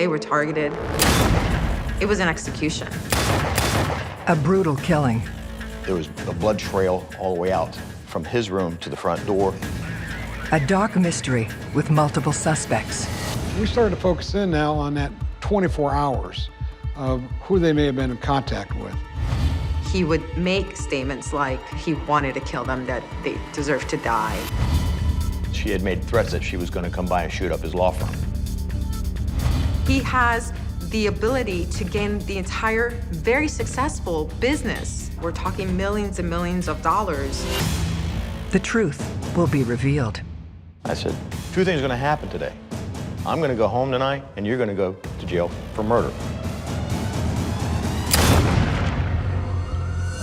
They were targeted. It was an execution. A brutal killing. There was a blood trail all the way out from his room to the front door. A dark mystery with multiple suspects. We started to focus in now on that 24 hours of who they may have been in contact with. He would make statements like he wanted to kill them, that they deserved to die. She had made threats that she was going to come by and shoot up his law firm. He has the ability to gain the entire, very successful business. We're talking millions and millions of dollars. The truth will be revealed. I said, two things are going to happen today. I'm going to go home tonight, and you're going to go to jail for murder.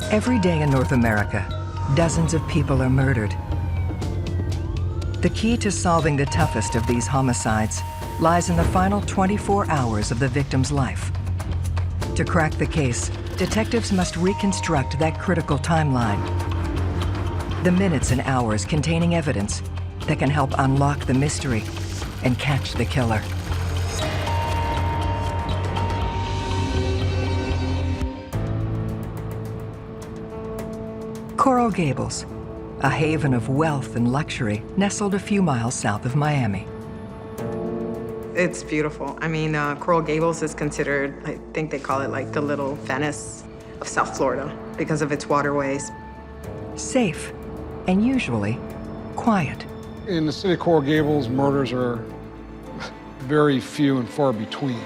Every day in North America, dozens of people are murdered. The key to solving the toughest of these homicides lies in the final 24 hours of the victim's life. To crack the case, detectives must reconstruct that critical timeline. The minutes and hours containing evidence that can help unlock the mystery and catch the killer. Coral Gables, a haven of wealth and luxury nestled a few miles south of Miami. It's beautiful. I mean, Coral Gables is considered, I think they call it like the little Venice of South Florida because of its waterways. Safe and usually quiet. In the city of Coral Gables, murders are very few and far between.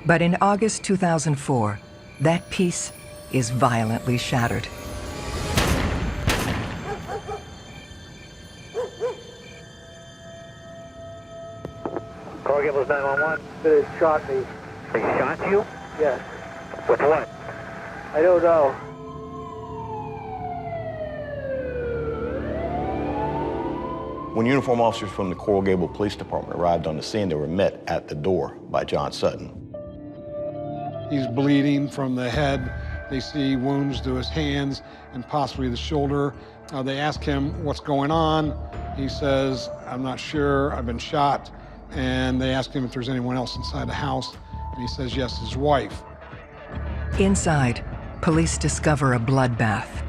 But in August 2004, that peace is violently shattered. Coral Gables 911. They shot me. They shot you? Yes. With what? I don't know. When uniformed officers from the Coral Gables Police Department arrived on the scene, they were met at the door by John Sutton. He's bleeding from the head. They see wounds to his hands and possibly the shoulder. They ask him what's going on. He says, I'm not sure, I've been shot. And they ask him if there's anyone else inside the house. And he says, yes, his wife. Inside, police discover a bloodbath.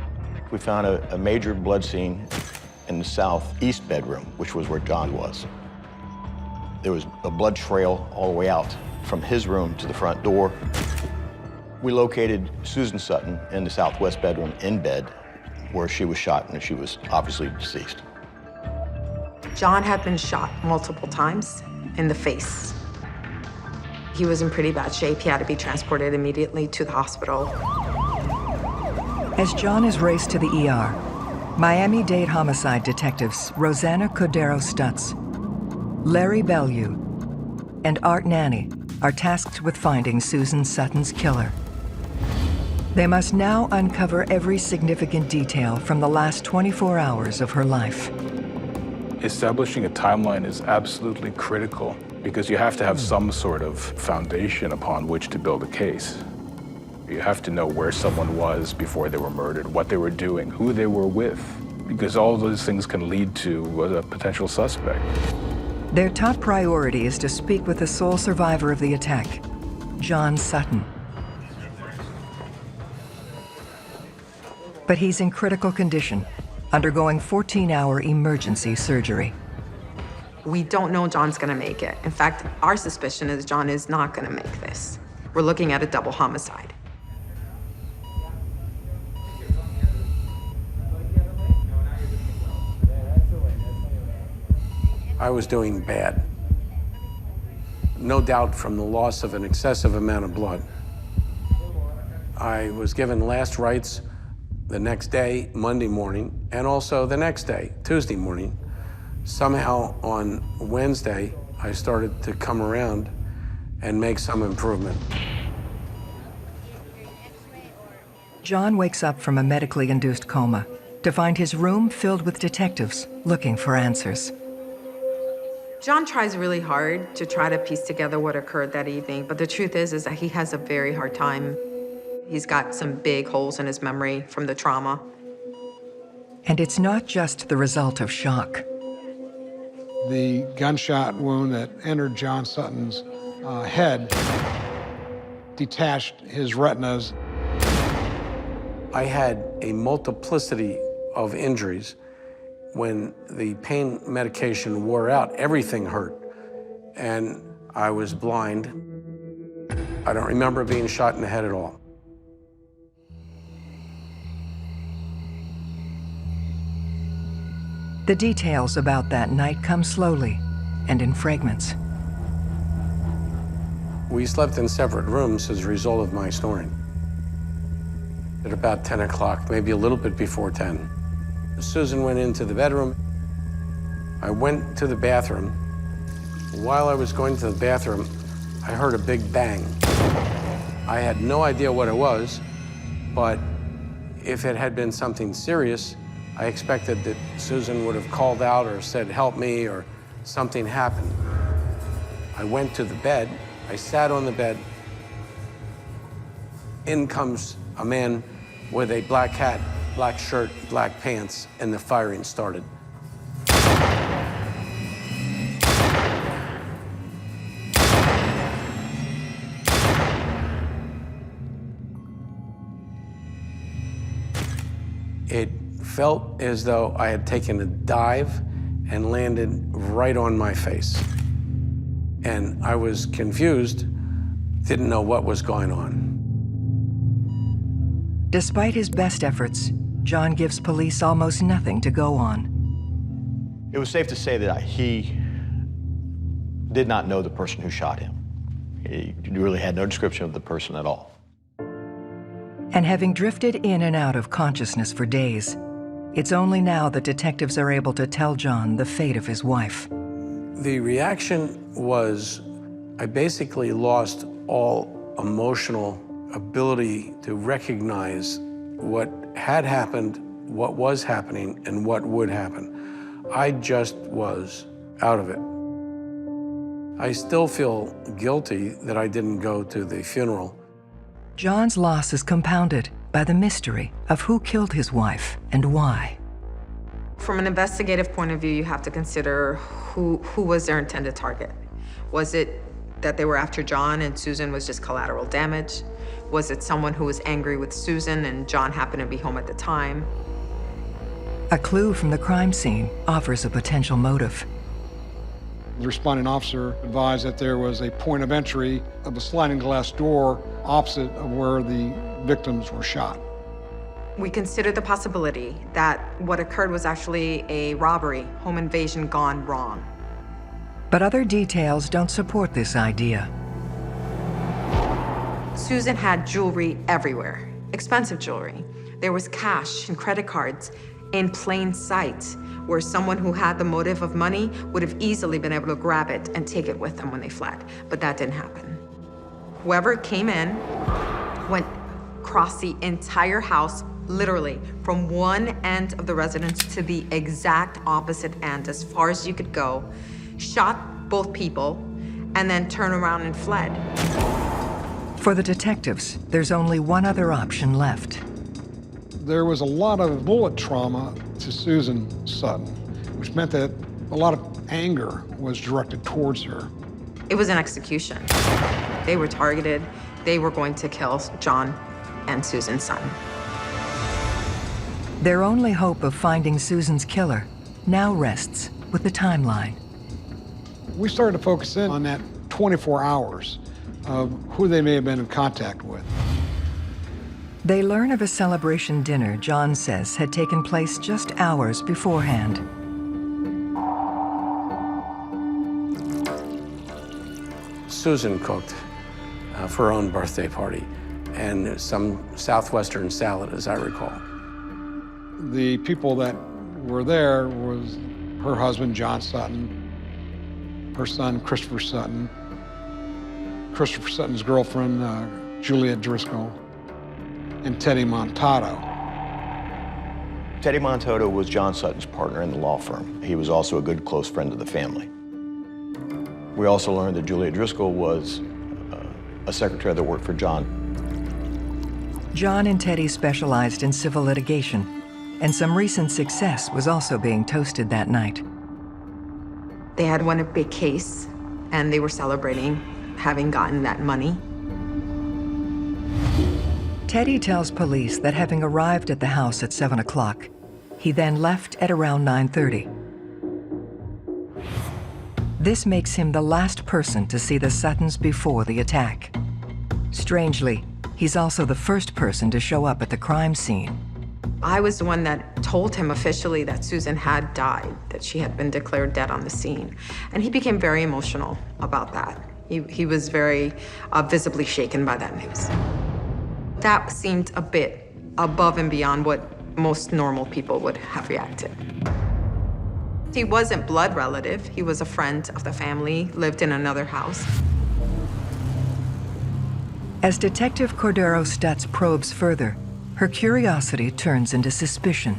We found a major blood scene in the southeast bedroom, which was where John was. There was a blood trail all the way out from his room to the front door. We located Susan Sutton in the southwest bedroom in bed where she was shot and she was obviously deceased. John had been shot multiple times in the face. He was in pretty bad shape. He had to be transported immediately to the hospital. As John is raced to the ER, Miami-Dade homicide detectives Rosanna Cordero-Stutz, Larry Bellew, and Art Nanny are tasked with finding Susan Sutton's killer. They must now uncover every significant detail from the last 24 hours of her life. Establishing a timeline is absolutely critical because you have to have some sort of foundation upon which to build a case. You have to know where someone was before they were murdered, what they were doing, who they were with, because all those things can lead to a potential suspect. Their top priority is to speak with the sole survivor of the attack, John Sutton. But he's in critical condition, undergoing 14-hour emergency surgery. We don't know John's gonna make it. In fact, our suspicion is John is not gonna make this. We're looking at a double homicide. I was doing bad. No doubt from the loss of an excessive amount of blood. I was given last rites the next day, Monday morning, and also the next day, Tuesday morning. Somehow on Wednesday, I started to come around and make some improvement. John wakes up from a medically induced coma to find his room filled with detectives looking for answers. John tries really hard to try to piece together what occurred that evening, but the truth is that he has a very hard time. He's got some big holes in his memory from the trauma. And it's not just the result of shock. The gunshot wound that entered John Sutton's head detached his retinas. I had a multiplicity of injuries. When the pain medication wore out, everything hurt, and I was blind. I don't remember being shot in the head at all. The details about that night come slowly and in fragments. We slept in separate rooms as a result of my snoring. At about 10 o'clock, maybe a little bit before 10, Susan went into the bedroom. I went to the bathroom. While I was going to the bathroom, I heard a big bang. I had no idea what it was, but if it had been something serious, I expected that Susan would have called out or said, "Help me," or something happened. I went to the bed. I sat on the bed. In comes a man with a black hat, black shirt, black pants, and the firing started. It felt as though I had taken a dive and landed right on my face. And I was confused, didn't know what was going on. Despite his best efforts, John gives police almost nothing to go on. It was safe to say that he did not know the person who shot him. He really had no description of the person at all. And having drifted in and out of consciousness for days, it's only now that detectives are able to tell John the fate of his wife. The reaction was, I basically lost all emotional ability to recognize what had happened, what was happening, and what would happen. I just was out of it. I still feel guilty that I didn't go to the funeral. John's loss is compounded by the mystery of who killed his wife and why. From an investigative point of view, you have to consider who was their intended target. Was it that they were after John and Susan was just collateral damage? Was it someone who was angry with Susan and John happened to be home at the time? A clue from the crime scene offers a potential motive. The responding officer advised that there was a point of entry of a sliding glass door opposite of where the victims were shot. We considered the possibility that what occurred was actually a robbery, home invasion gone wrong. But other details don't support this idea. Susan had jewelry everywhere, expensive jewelry. There was cash and credit cards in plain sight, where someone who had the motive of money would have easily been able to grab it and take it with them when they fled, but that didn't happen. Whoever came in went across the entire house, literally from one end of the residence to the exact opposite end, as far as you could go, shot both people, and then turned around and fled. For the detectives, there's only one other option left. There was a lot of bullet trauma to Susan Sutton, which meant that a lot of anger was directed towards her. It was an execution. They were targeted. They were going to kill John and Susan Sutton. Their only hope of finding Susan's killer now rests with the timeline. We started to focus in on that 24 hours of who they may have been in contact with. They learn of a celebration dinner John says had taken place just hours beforehand. Susan cooked for her own birthday party, and some southwestern salad, as I recall. The people that were there was her husband, John Sutton, her son, Christopher Sutton, Christopher Sutton's girlfriend, Juliet Driscoll, and Teddy Montato. Teddy Montato was John Sutton's partner in the law firm. He was also a good close friend of the family. We also learned that Juliet Driscoll was a secretary that worked for John. John and Teddy specialized in civil litigation, and some recent success was also being toasted that night. They had won a big case, and they were celebrating having gotten that money. Teddy tells police that having arrived at the house at 7 o'clock, he then left at around 9:30. This makes him the last person to see the Suttons before the attack. Strangely, he's also the first person to show up at the crime scene. I was the one that told him officially that Susan had died, that she had been declared dead on the scene. And he became very emotional about that. He was very visibly shaken by that news. That seemed a bit above and beyond what most normal people would have reacted. He wasn't blood relative. He was a friend of the family, lived in another house. As Detective Cordero Stutz probes further, her curiosity turns into suspicion.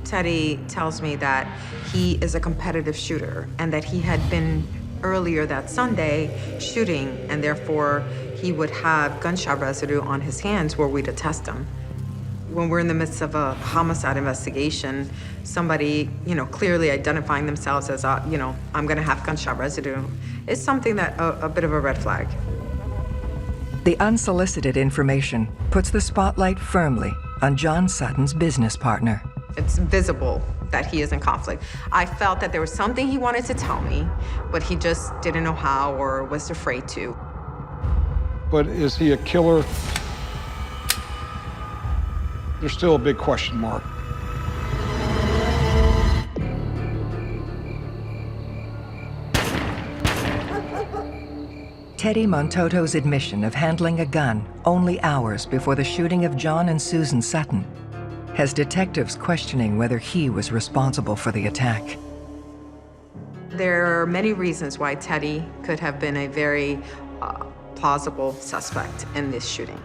Teddy tells me that he is a competitive shooter and that he had been earlier that Sunday shooting, and therefore he would have gunshot residue on his hands were we to test him. When we're in the midst of a homicide investigation, somebody, clearly identifying themselves as, I'm gonna have gunshot residue, is something that a bit of a red flag. The unsolicited information puts the spotlight firmly on John Sutton's business partner. It's visible that he is in conflict. I felt that there was something he wanted to tell me, but he just didn't know how or was afraid to. But is he a killer? There's still a big question mark. Teddy Montoto's admission of handling a gun only hours before the shooting of John and Susan Sutton has detectives questioning whether he was responsible for the attack. There are many reasons why Teddy could have been a very plausible suspect in this shooting.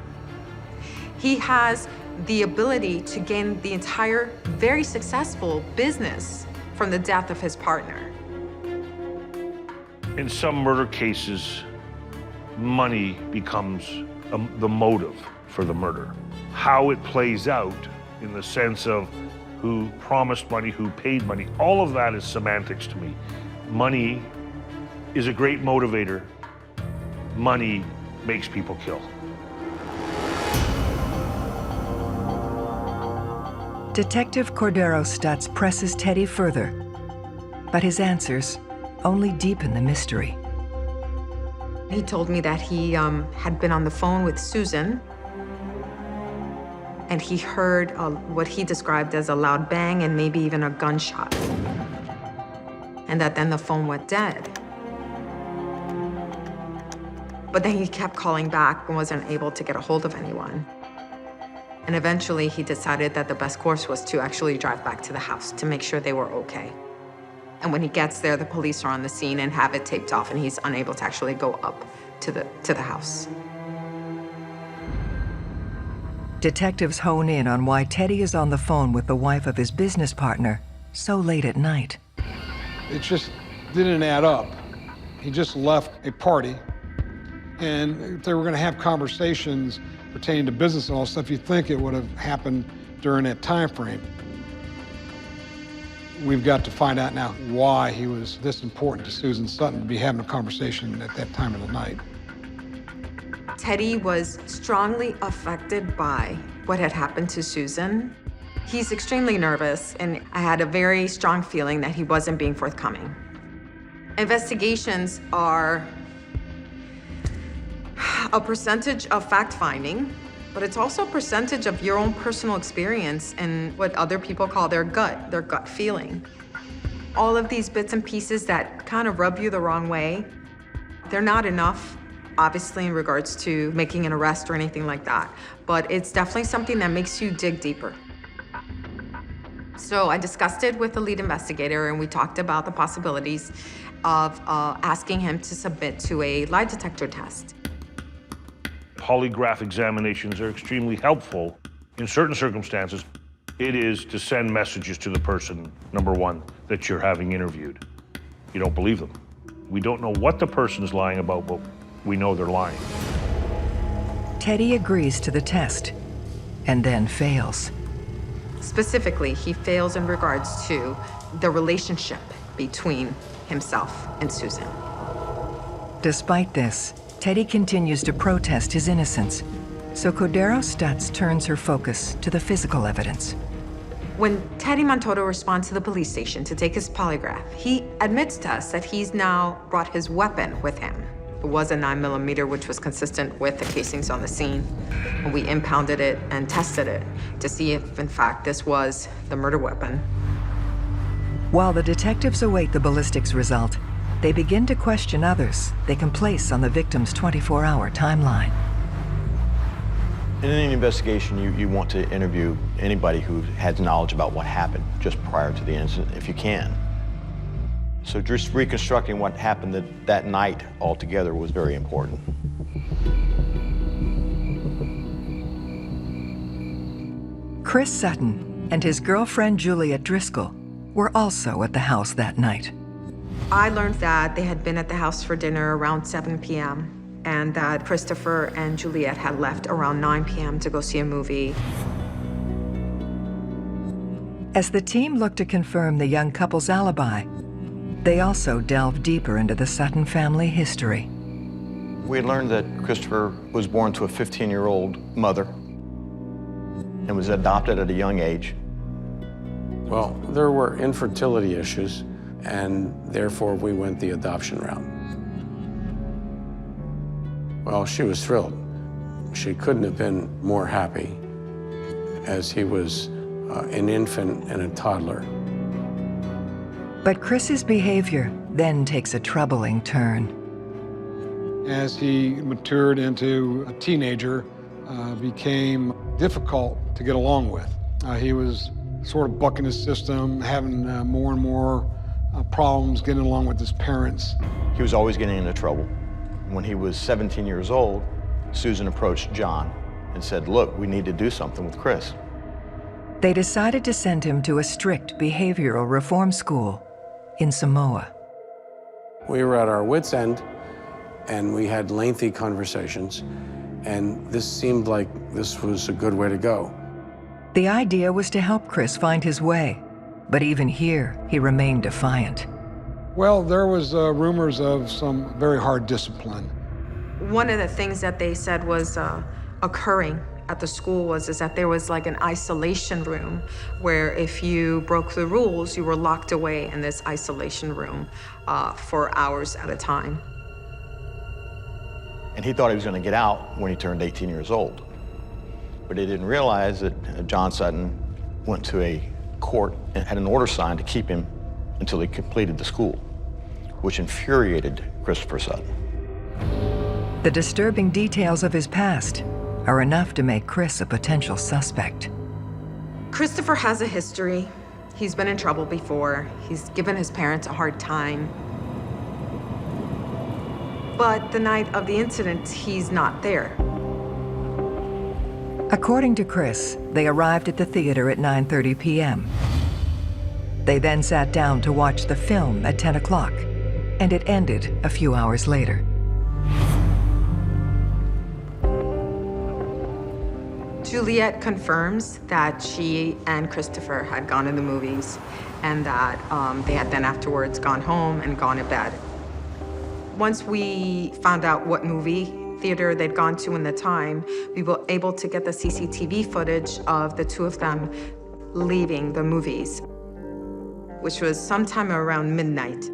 He has the ability to gain the entire, very successful business from the death of his partner. In some murder cases, money becomes the motive for the murder. How it plays out in the sense of who promised money, who paid money, all of that is semantics to me. Money is a great motivator. Money makes people kill. Detective Cordero Stutz presses Teddy further, but his answers only deepen the mystery. He told me that he had been on the phone with Susan, and he heard what he described as a loud bang and maybe even a gunshot, and that then the phone went dead. But then he kept calling back and wasn't able to get a hold of anyone. And eventually he decided that the best course was to actually drive back to the house to make sure they were okay. And when he gets there, the police are on the scene and have it taped off, and he's unable to actually go up to the house. Detectives hone in on why Teddy is on the phone with the wife of his business partner so late at night. It just didn't add up. He just left a party, and if they were going to have conversations pertaining to business and all stuff, you'd think it would have happened during that time frame. We've got to find out now why he was this important to Susan Sutton to be having a conversation at that time of the night. Teddy was strongly affected by what had happened to Susan. He's extremely nervous, and I had a very strong feeling that he wasn't being forthcoming. Investigations are a percentage of fact-finding, but it's also a percentage of your own personal experience and what other people call their gut feeling. All of these bits and pieces that kind of rub you the wrong way, they're not enough, obviously, in regards to making an arrest or anything like that, but it's definitely something that makes you dig deeper. So I discussed it with the lead investigator, and we talked about the possibilities of asking him to submit to a lie detector test. Polygraph examinations are extremely helpful. In certain circumstances, it is to send messages to the person, number one, that you're having interviewed. You don't believe them. We don't know what the person is lying about, but we know they're lying. Teddy agrees to the test and then fails. Specifically, he fails in regards to the relationship between himself and Susan. Despite this, Teddy continues to protest his innocence, so Cordero Stutz turns her focus to the physical evidence. When Teddy Montoto responds to the police station to take his polygraph, he admits to us that he's now brought his weapon with him. It was a 9mm, which was consistent with the casings on the scene. And we impounded it and tested it to see if, in fact, this was the murder weapon. While the detectives await the ballistics result, they begin to question others they can place on the victim's 24-hour timeline. In any investigation, you want to interview anybody who has knowledge about what happened just prior to the incident, if you can. So just reconstructing what happened that night altogether was very important. Chris Sutton and his girlfriend Juliet Driscoll were also at the house that night. I learned that they had been at the house for dinner around 7 p.m. and that Christopher and Juliet had left around 9 p.m. to go see a movie. As the team looked to confirm the young couple's alibi, they also delved deeper into the Sutton family history. We had learned that Christopher was born to a 15-year-old mother and was adopted at a young age. Well, there were infertility issues, and therefore we went the adoption route. Well, she was thrilled. She couldn't have been more happy, as he was an infant and a toddler. But Chris's behavior then takes a troubling turn. As he matured into a teenager, became difficult to get along with. He was sort of bucking his system, having more and more problems getting along with his parents. He was always getting into trouble. When he was 17 years old, Susan approached John and said, "Look, we need to do something with Chris." They decided to send him to a strict behavioral reform school in Samoa. We were at our wits' end, and we had lengthy conversations, and this seemed like this was a good way to go. The idea was to help Chris find his way, but even here, he remained defiant. Well, there was rumors of some very hard discipline. One of the things that they said was occurring at the school is that there was like an isolation room where if you broke the rules, you were locked away in this isolation room for hours at a time. And he thought he was going to get out when he turned 18 years old. But he didn't realize that John Sutton went to a court and had an order signed to keep him until he completed the school, which infuriated Christopher Sutton. The disturbing details of his past are enough to make Chris a potential suspect. Christopher has a history. He's been in trouble before. He's given his parents a hard time. But the night of the incident, he's not there. According to Chris, they arrived at the theater at 9:30 p.m. They then sat down to watch the film at 10 o'clock, and it ended a few hours later. Juliet confirms that she and Christopher had gone to the movies and that they had then afterwards gone home and gone to bed. Once we found out what movie theater they'd gone to in the time, we were able to get the CCTV footage of the two of them leaving the movies, which was sometime around midnight.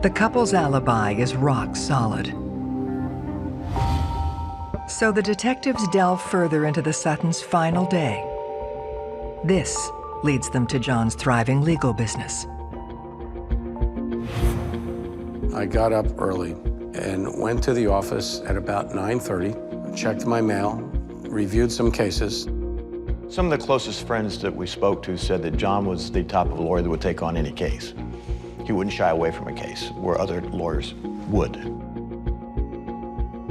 The couple's alibi is rock solid. So the detectives delve further into the Suttons' final day. This leads them to John's thriving legal business. I got up early and went to the office at about 9:30, checked my mail, reviewed some cases. Some of the closest friends that we spoke to said that John was the type of lawyer that would take on any case. He wouldn't shy away from a case where other lawyers would.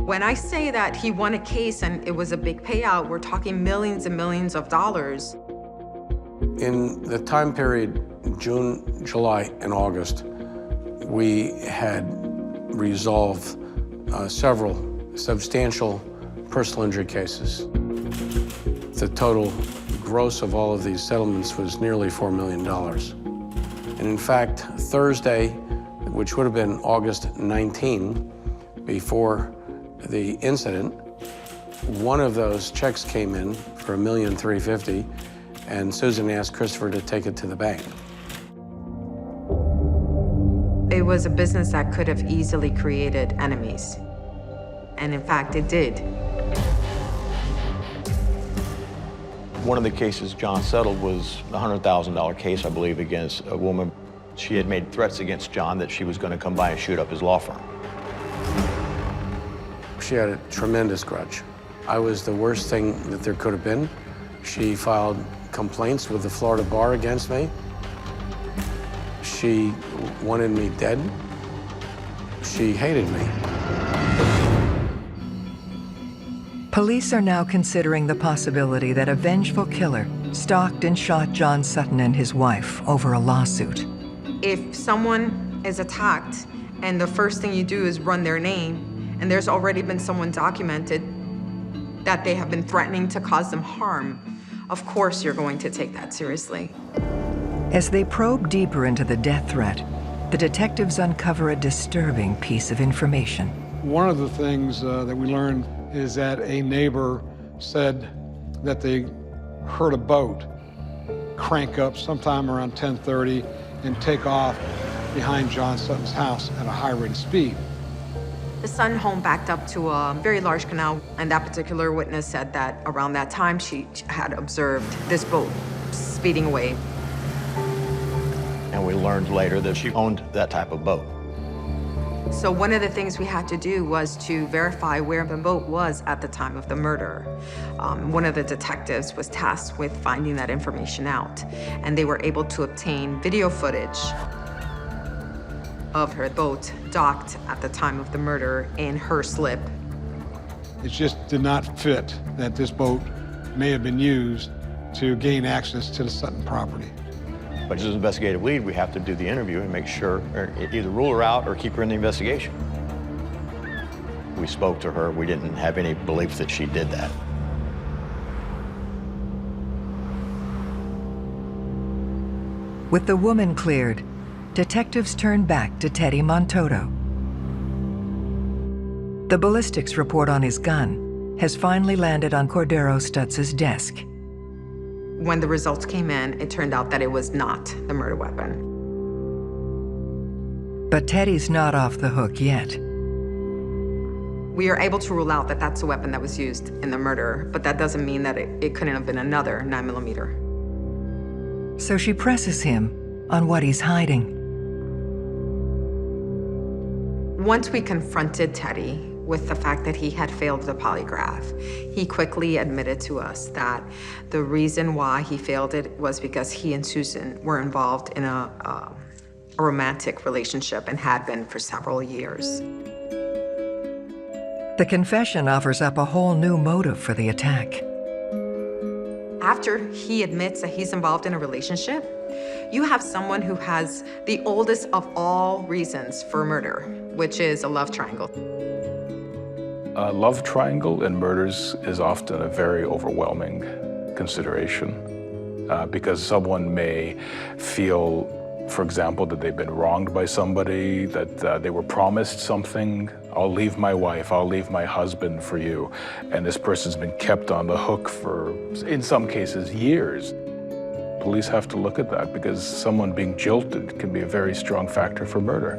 When I say that he won a case and it was a big payout, we're talking millions and millions of dollars. In the time period, June, July, and August, we had resolved several substantial personal injury cases. The total gross of all of these settlements was nearly $4 million. And in fact, Thursday, which would have been August 19, before the incident, one of those checks came in for $1,350,000, and Susan asked Christopher to take it to the bank. It was a business that could have easily created enemies. And in fact, it did. One of the cases John settled was a $100,000 case, I believe, against a woman. She had made threats against John that she was going to come by and shoot up his law firm. She had a tremendous grudge. I was the worst thing that there could have been. She filed complaints with the Florida bar against me. She wanted me dead. She hated me. Police are now considering the possibility that a vengeful killer stalked and shot John Sutton and his wife over a lawsuit. If someone is attacked and the first thing you do is run their name, and there's already been someone documented that they have been threatening to cause them harm, of course you're going to take that seriously. As they probe deeper into the death threat, the detectives uncover a disturbing piece of information. One of the things that we learned is that a neighbor said that they heard a boat crank up sometime around 10:30 and take off behind John Sutton's house at a high rate of speed. The Sutton home backed up to a very large canal, and that particular witness said that around that time she had observed this boat speeding away. And we learned later that she owned that type of boat. So one of the things we had to do was to verify where the boat was at the time of the murder. One of the detectives was tasked with finding that information out, and they were able to obtain video footage of her boat docked at the time of the murder in her slip. It just did not fit that this boat may have been used to gain access to the Sutton property. But as an investigative lead, we have to do the interview and make sure, or either rule her out or keep her in the investigation. We spoke to her. We didn't have any belief that she did that. With the woman cleared, detectives turn back to Teddy Montoto. The ballistics report on his gun has finally landed on Cordero Stutz's desk. When the results came in, it turned out that it was not the murder weapon. But Teddy's not off the hook yet. We are able to rule out that that's the weapon that was used in the murder, but that doesn't mean that it couldn't have been another 9mm. So she presses him on what he's hiding. Once we confronted Teddy with the fact that he had failed the polygraph, he quickly admitted to us that the reason why he failed it was because he and Susan were involved in a romantic relationship and had been for several years. The confession offers up a whole new motive for the attack. After he admits that he's involved in a relationship, you have someone who has the oldest of all reasons for murder, which is a love triangle. A love triangle in murders is often a very overwhelming consideration because someone may feel, for example, that they've been wronged by somebody, that they were promised something. I'll leave my wife, I'll leave my husband for you. And this person's been kept on the hook for, in some cases, years. Police have to look at that because someone being jilted can be a very strong factor for murder.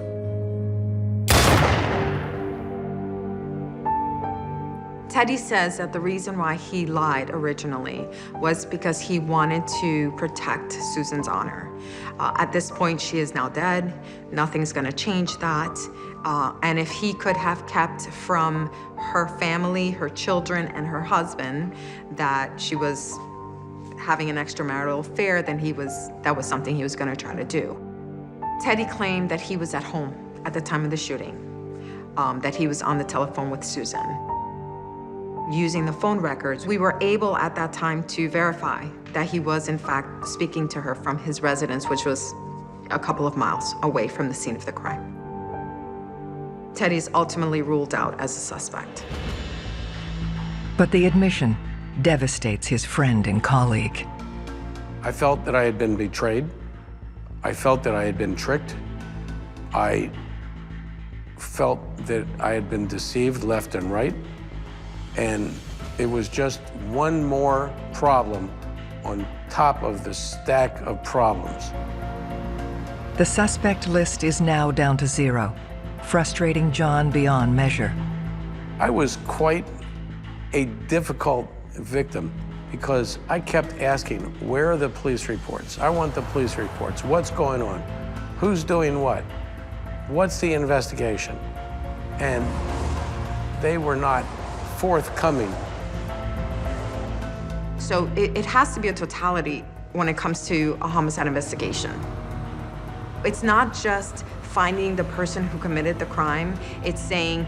Teddy says that the reason why he lied originally was because he wanted to protect Susan's honor. At this point, she is now dead. Nothing's gonna change that. And if he could have kept from her family, her children, and her husband that she was having an extramarital affair, then that was something he was gonna try to do. Teddy claimed that he was at home at the time of the shooting, that he was on the telephone with Susan. Using the phone records, we were able at that time to verify that he was in fact speaking to her from his residence, which was a couple of miles away from the scene of the crime. Teddy's ultimately ruled out as a suspect. But the admission devastates his friend and colleague. I felt that I had been betrayed. I felt that I had been tricked. I felt that I had been deceived left and right. And it was just one more problem on top of the stack of problems. The suspect list is now down to 0, frustrating John beyond measure. I was quite a difficult victim because I kept asking, where are the police reports? I want the police reports. What's going on? Who's doing what? What's the investigation? And they were not forthcoming. So it has to be a totality when it comes to a homicide investigation. It's not just finding the person who committed the crime. It's saying,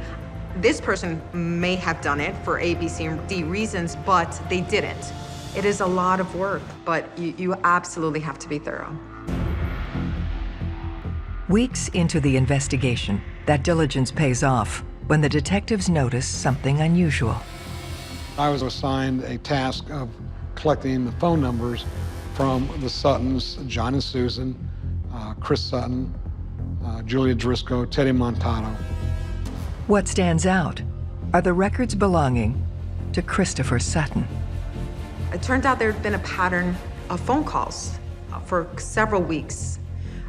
this person may have done it for A, B, C, and D reasons, but they didn't. It is a lot of work, but you absolutely have to be thorough. Weeks into the investigation, that diligence pays off when the detectives notice something unusual. I was assigned a task of collecting the phone numbers from the Suttons, John and Susan, Chris Sutton, Julia Driscoll, Teddy Montano. What stands out are the records belonging to Christopher Sutton. It turned out there had been a pattern of phone calls for several weeks,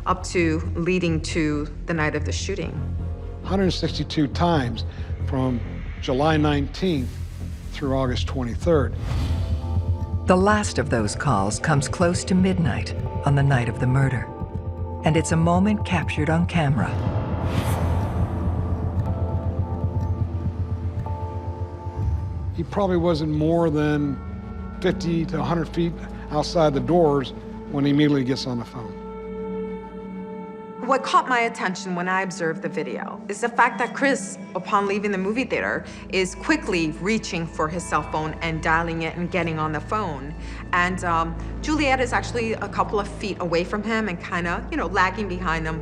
up to leading to the night of the shooting. 162 times from July 19th through August 23rd. The last of those calls comes close to midnight on the night of the murder, and it's a moment captured on camera. He probably wasn't more than 50 to 100 feet outside the doors when he immediately gets on the phone. What caught my attention when I observed the video is the fact that Chris, upon leaving the movie theater, is quickly reaching for his cell phone and dialing it and getting on the phone. And Juliet is actually a couple of feet away from him and kind of, lagging behind him.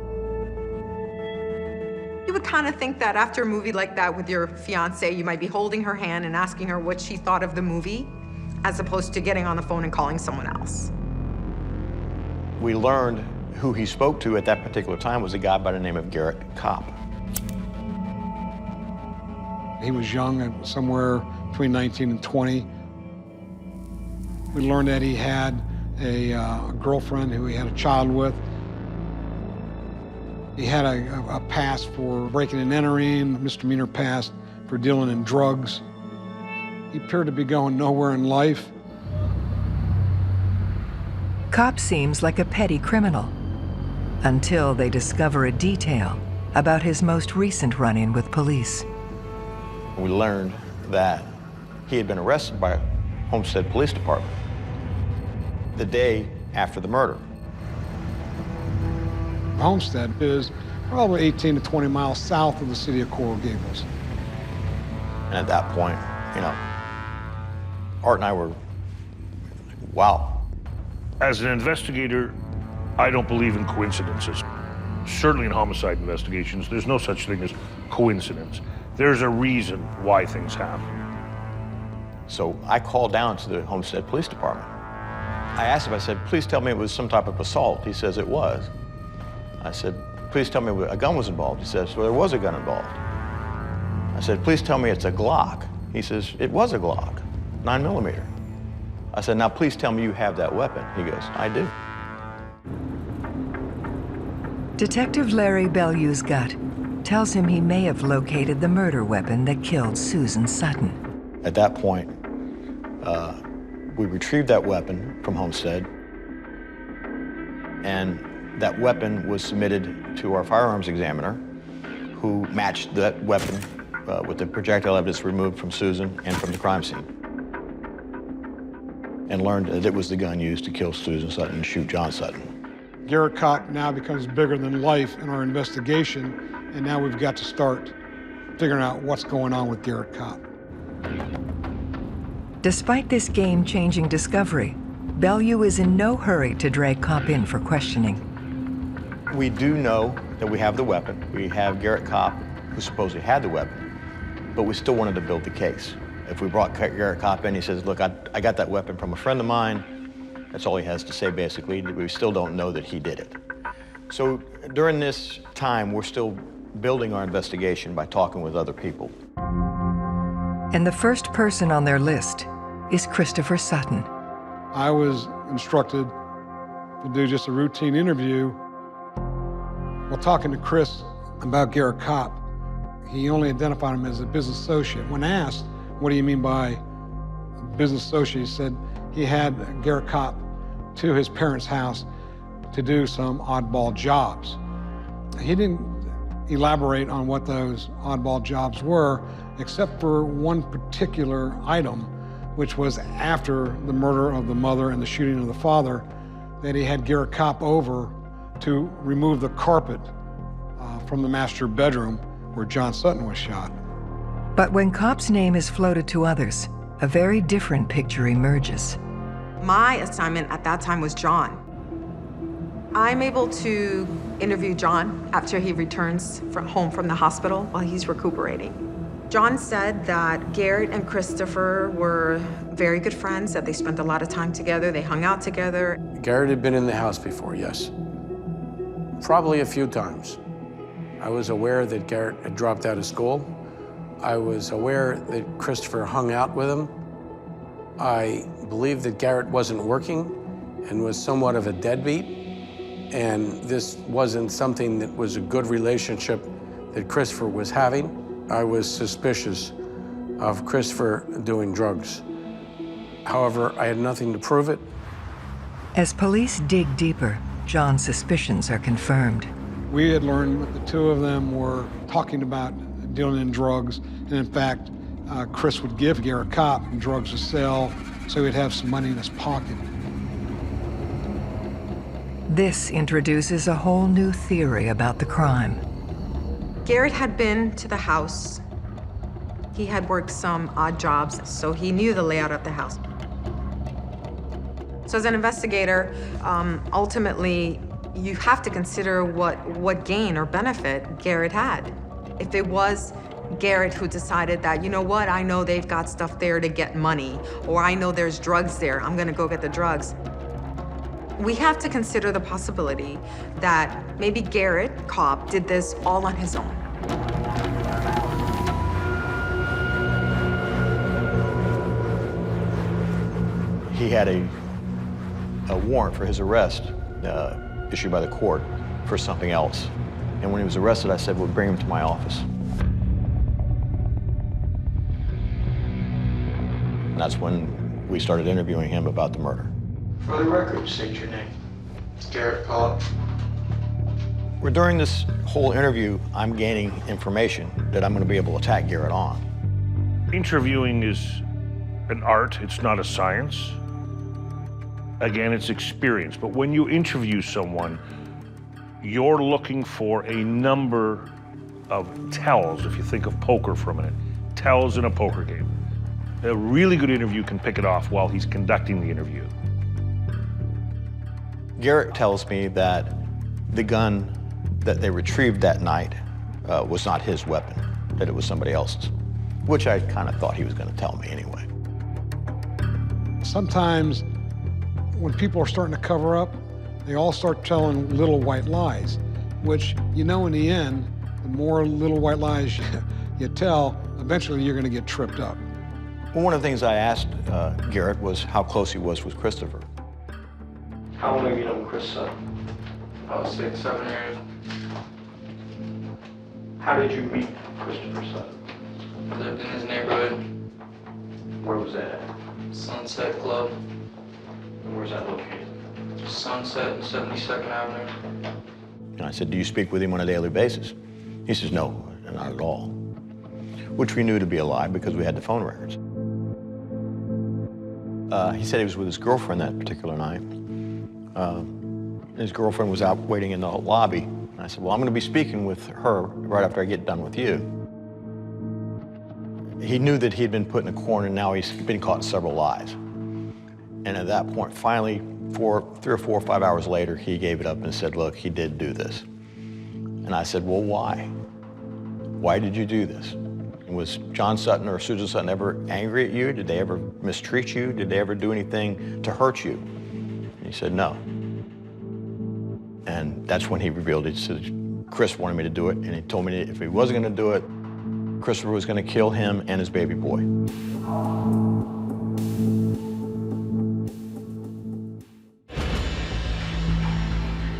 You would kind of think that after a movie like that with your fiance, you might be holding her hand and asking her what she thought of the movie, as opposed to getting on the phone and calling someone else. We learned who he spoke to at that particular time was a guy by the name of Garrett Kopp. He was young, somewhere between 19 and 20. We learned that he had a girlfriend who he had a child with. He had a past for breaking and entering, misdemeanor past for dealing in drugs. He appeared to be going nowhere in life. Kopp seems like a petty criminal, until they discover a detail about his most recent run-in with police. We learned that he had been arrested by Homestead Police Department the day after the murder. Homestead is probably 18 to 20 miles south of the city of Coral Gables. And at that point, Art and I were, wow. As an investigator, I don't believe in coincidences. Certainly in homicide investigations, there's no such thing as coincidence. There's a reason why things happen. So I called down to the Homestead Police Department. I asked him, I said, please tell me it was some type of assault. He says it was. I said, please tell me a gun was involved. He says, well, there was a gun involved. I said, please tell me it's a Glock. He says, it was a Glock, 9mm. I said, now please tell me you have that weapon. He goes, I do. Detective Larry Bellieu's gut tells him he may have located the murder weapon that killed Susan Sutton. At that point, we retrieved that weapon from Homestead, and that weapon was submitted to our firearms examiner, who matched that weapon with the projectile evidence removed from Susan and from the crime scene, and learned that it was the gun used to kill Susan Sutton and shoot John Sutton. Garrett Kopp now becomes bigger than life in our investigation, and now we've got to start figuring out what's going on with Garrett Kopp. Despite this game-changing discovery, Bellieu is in no hurry to drag Kopp in for questioning. We do know that we have the weapon. We have Garrett Kopp, who supposedly had the weapon, but we still wanted to build the case. If we brought Garrett Kopp in, he says, look, I got that weapon from a friend of mine. That's all he has to say, basically. We still don't know that he did it. So during this time, we're still building our investigation by talking with other people. And the first person on their list is Christopher Sutton. I was instructed to do just a routine interview. While talking to Chris about Garrett Kopp, he only identified him as a business associate. When asked, what do you mean by business associate, he said he had Garrett Kopp to his parents' house to do some oddball jobs. He didn't elaborate on what those oddball jobs were, except for one particular item, which was after the murder of the mother and the shooting of the father, that he had Garrett Kopp over to remove the carpet from the master bedroom where John Sutton was shot. But when Kopp's name is floated to others, a very different picture emerges. My assignment at that time was John. I'm able to interview John after he returns home from the hospital while he's recuperating. John said that Garrett and Christopher were very good friends, that they spent a lot of time together, they hung out together. Garrett had been in the house before, yes. Probably a few times. I was aware that Garrett had dropped out of school. I was aware that Christopher hung out with him. I believed that Garrett wasn't working and was somewhat of a deadbeat. And this wasn't something that was a good relationship that Christopher was having. I was suspicious of Christopher doing drugs. However, I had nothing to prove it. As police dig deeper, John's suspicions are confirmed. We had learned that the two of them were talking about dealing in drugs, and in fact, Chris would give Garrett Kopp drugs to sell so he'd have some money in his pocket. This introduces a whole new theory about the crime. Garrett had been to the house. He had worked some odd jobs, so he knew the layout of the house. So as an investigator, ultimately, you have to consider what gain or benefit Garrett had. If it was Garrett who decided that, you know what, I know they've got stuff there to get money, or I know there's drugs there, I'm gonna go get the drugs. We have to consider the possibility that maybe Garrett Kopp did this all on his own. He had a warrant for his arrest issued by the court for something else. And when he was arrested, I said, well, bring him to my office. And that's when we started interviewing him about the murder. For the record, state your name. It's Garrett Kopp. Well, during this whole interview, I'm gaining information that I'm going to be able to attack Garrett on. Interviewing is an art, it's not a science. Again, it's experience. But when you interview someone, you're looking for a number of tells, if you think of poker for a minute, tells in a poker game. A really good interview can pick it off while he's conducting the interview. Garrett tells me that the gun that they retrieved that night was not his weapon, that it was somebody else's, which I kind of thought he was going to tell me anyway. Sometimes when people are starting to cover up, they all start telling little white lies, which, you know, in the end, the more little white lies you tell, eventually you're going to get tripped up. Well, one of the things I asked Garrett was how close he was with Christopher. How long have you known Chris Sutton? About 6, 7 years. How did you meet Christopher Sutton? I lived in his neighborhood, Where was that at? Sunset Club, And where's that located? Sunset and 72nd Avenue. And I said, do you speak with him on a daily basis? He says, no, not at all. Which we knew to be a lie because we had the phone records. He said he was with his girlfriend that particular night. His girlfriend was out waiting in the lobby. And I said, well, I'm going to be speaking with her right after I get done with you. He knew that he had been put in a corner, and now he's been caught in several lies. And at that point, finally, 3 or 4 or 5 hours later, he gave it up and said, look, he did do this. And I said, well, why? Why did you do this? Was John Sutton or Susan Sutton ever angry at you? Did they ever mistreat you? Did they ever do anything to hurt you? And he said, no. And that's when he revealed it. He said, Chris wanted me to do it, and he told me that if he wasn't gonna do it, Christopher was gonna kill him and his baby boy.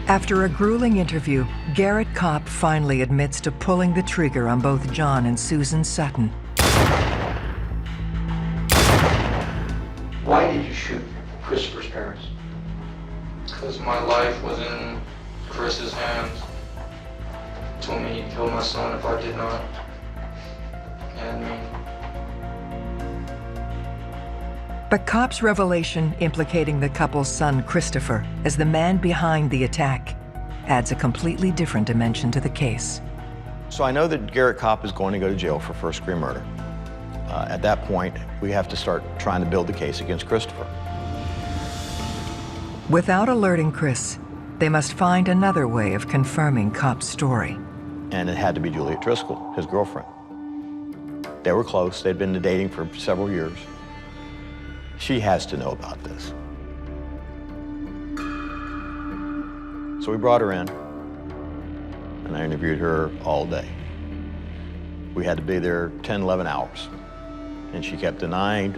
After a grueling interview, Garrett Kopp finally admits to pulling the trigger on both John and Susan Sutton. Why did you shoot Christopher's parents? Because my life was in Chris's hands. Told me he'd kill my son if I did not. And me. But Kopp's revelation implicating the couple's son, Christopher, as the man behind the attack adds a completely different dimension to the case. So I know that Garrett Kopp is going to go to jail for first-degree murder. At that point, we have to start trying to build the case against Christopher. Without alerting Chris, they must find another way of confirming Kopp's story. And it had to be Juliet Driscoll, his girlfriend. They were close. They'd been dating for several years. She has to know about this. So we brought her in, and I interviewed her all day. We had to be there 10, 11 hours. And she kept denying.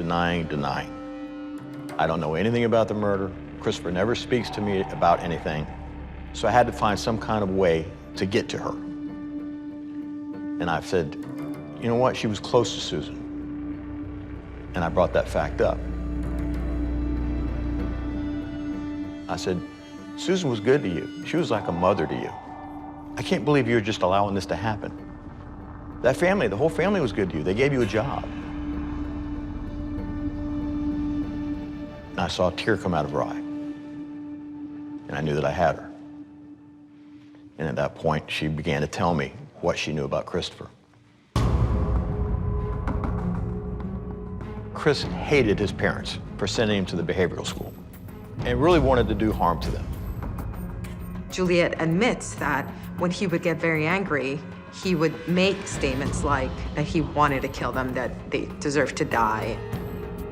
I don't know anything about the murder. Christopher never speaks to me about anything. So I had to find some kind of way to get to her. And I said, you know what? She was close to Susan. And I brought that fact up. I said, Susan was good to you. She was like a mother to you. I can't believe you're just allowing this to happen. That family, the whole family was good to you. They gave you a job. And I saw a tear come out of her eye. And I knew that I had her. And at that point, she began to tell me what she knew about Christopher. Chris hated his parents for sending him to the behavioral school and really wanted to do harm to them. Juliet admits that when he would get very angry, he would make statements like that he wanted to kill them, that they deserved to die.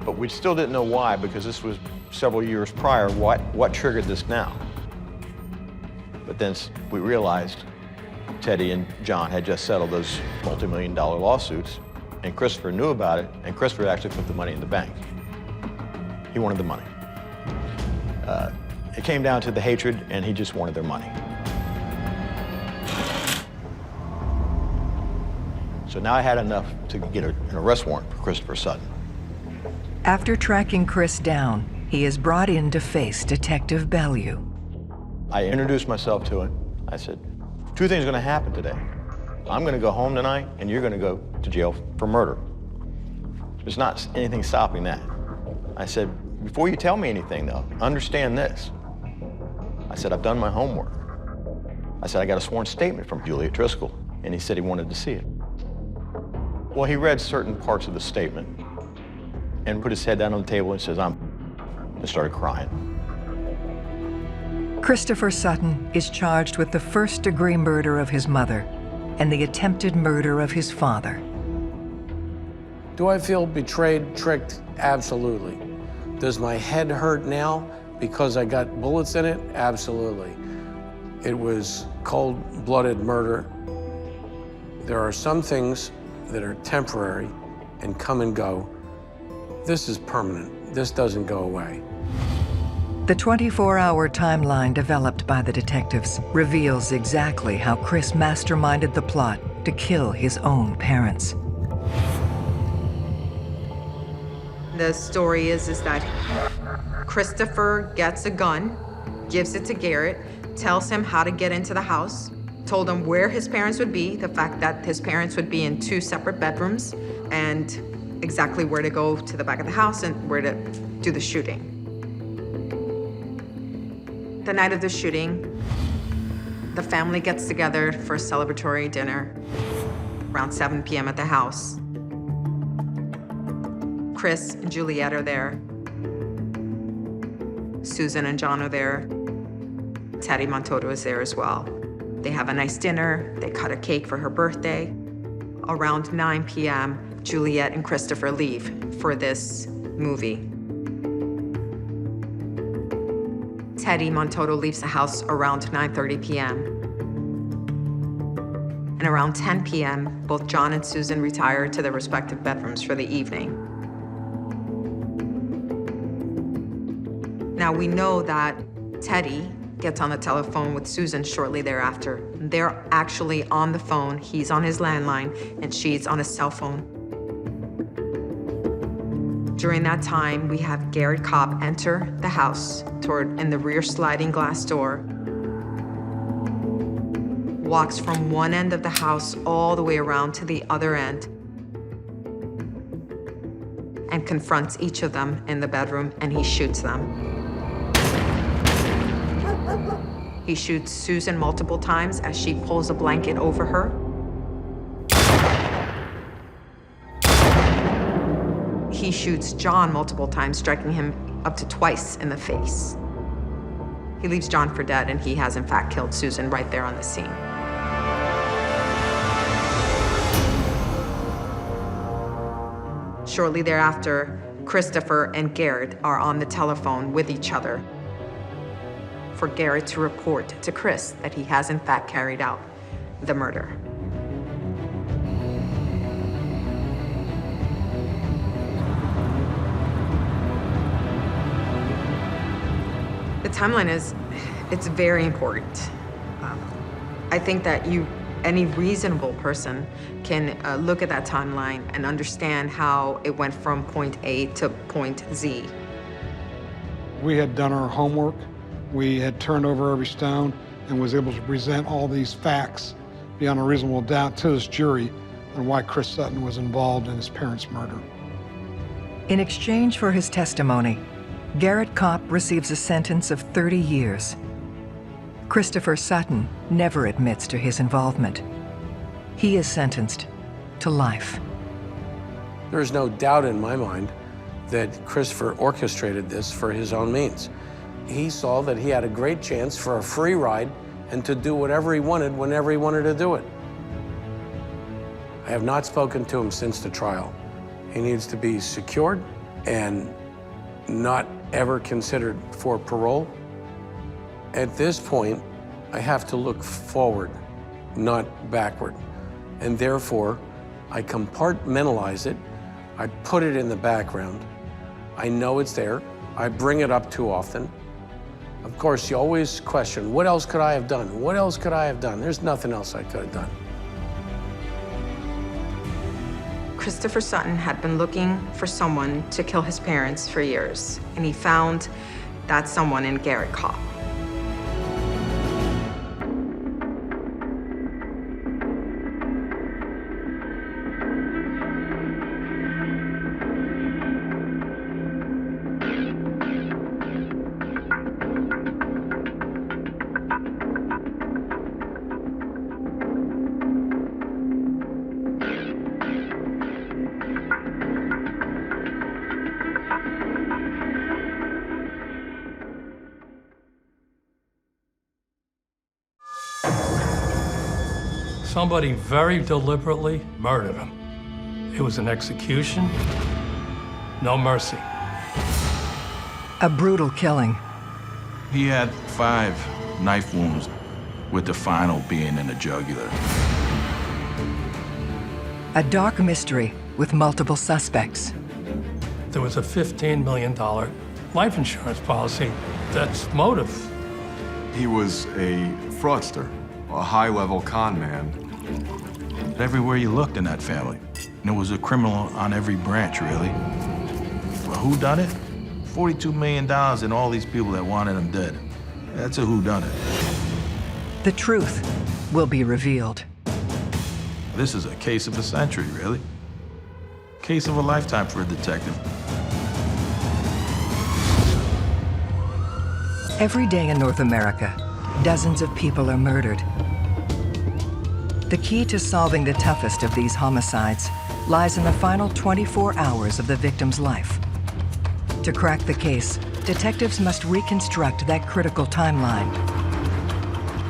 But we still didn't know why, because this was several years prior. What triggered this now? But then we realized Teddy and John had just settled those multi-million-dollar lawsuits, and Christopher knew about it, and Christopher actually put the money in the bank. He wanted the money. It came down to the hatred, and he just wanted their money. So now I had enough to get an arrest warrant for Christopher Sutton. After tracking Chris down, he is brought in to face Detective Bellew. I introduced myself to him. I said, two things are gonna happen today. I'm gonna go home tonight, and you're gonna go to jail for murder. There's not anything stopping that. I said, before you tell me anything though, understand this. I said, I've done my homework. I said, I got a sworn statement from Juliet Driscoll, and he said he wanted to see it. Well, he read certain parts of the statement and put his head down on the table and says, and started crying. Christopher Sutton is charged with the first-degree murder of his mother and the attempted murder of his father. Do I feel betrayed, tricked? Absolutely. Does my head hurt now because I got bullets in it? Absolutely. It was cold-blooded murder. There are some things that are temporary and come and go. This is permanent. This doesn't go away. The 24-hour timeline developed by the detectives reveals exactly how Chris masterminded the plot to kill his own parents. The story is that Christopher gets a gun, gives it to Garrett, tells him how to get into the house, told him where his parents would be, the fact that his parents would be in 2 separate bedrooms, and exactly where to go to the back of the house and where to do the shooting. The night of the shooting, the family gets together for a celebratory dinner around 7 p.m. at the house. Chris and Juliet are there. Susan and John are there. Teddy Montoto is there as well. They have a nice dinner. They cut a cake for her birthday. Around 9 p.m., Juliet and Christopher leave for this movie. Teddy Montoto leaves the house around 9:30 p.m. And around 10 p.m., both John and Susan retire to their respective bedrooms for the evening. Now, we know that Teddy gets on the telephone with Susan shortly thereafter. They're actually on the phone. He's on his landline, and she's on his cell phone. During that time, we have Garrett Cobb enter the house in the rear sliding glass door, walks from one end of the house all the way around to the other end, and confronts each of them in the bedroom, and he shoots them. He shoots Susan multiple times as she pulls a blanket over her. He shoots John multiple times, striking him up to twice in the face. He leaves John for dead, and he has in fact killed Susan right there on the scene. Shortly thereafter, Christopher and Garrett are on the telephone with each other for Garrett to report to Chris that he has in fact carried out the murder. The timeline it's very important. I think that any reasonable person can look at that timeline and understand how it went from point A to point Z. We had done our homework. We had turned over every stone and was able to present all these facts beyond a reasonable doubt to this jury on why Chris Sutton was involved in his parents' murder. In exchange for his testimony, Garrett Kopp receives a sentence of 30 years. Christopher Sutton never admits to his involvement. He is sentenced to life. There's no doubt in my mind that Christopher orchestrated this for his own means. He saw that he had a great chance for a free ride and to do whatever he wanted whenever he wanted to do it. I have not spoken to him since the trial. He needs to be secured and not ever considered for parole. At this point, I have to look forward, not backward. And therefore, I compartmentalize it. I put it in the background. I know it's there. I bring it up too often. Of course, you always question, what else could I have done? What else could I have done? There's nothing else I could have done. Christopher Sutton had been looking for someone to kill his parents for years, and he found that someone in Garrett Kopp. Somebody very deliberately murdered him. It was an execution, no mercy. A brutal killing. He had 5 knife wounds, with the final being in the jugular. A dark mystery with multiple suspects. There was a $15 million life insurance policy. That's motive. He was a fraudster, a high-level con man. Everywhere you looked in that family, there was a criminal on every branch, really. Well, who done it? $42 million and all these people that wanted him dead. That's a whodunit. The truth will be revealed. This is a case of a century, really. Case of a lifetime for a detective. Every day in North America, dozens of people are murdered. The key to solving the toughest of these homicides lies in the final 24 hours of the victim's life. To crack the case, detectives must reconstruct that critical timeline.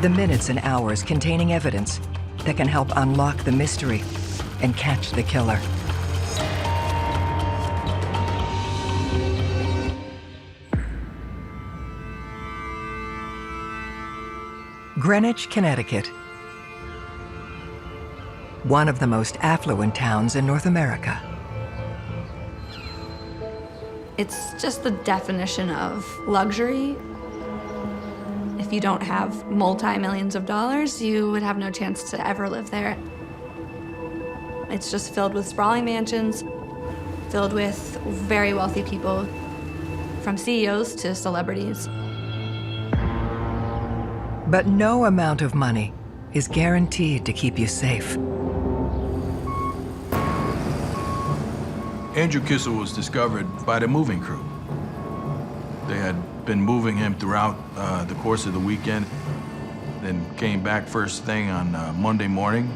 The minutes and hours containing evidence that can help unlock the mystery and catch the killer. Greenwich, Connecticut. One of the most affluent towns in North America. It's just the definition of luxury. If you don't have multi-millions of dollars, you would have no chance to ever live there. It's just filled with sprawling mansions, filled with very wealthy people, from CEOs to celebrities. But no amount of money is guaranteed to keep you safe. Andrew Kissel was discovered by the moving crew. They had been moving him throughout the course of the weekend, then came back first thing on Monday morning.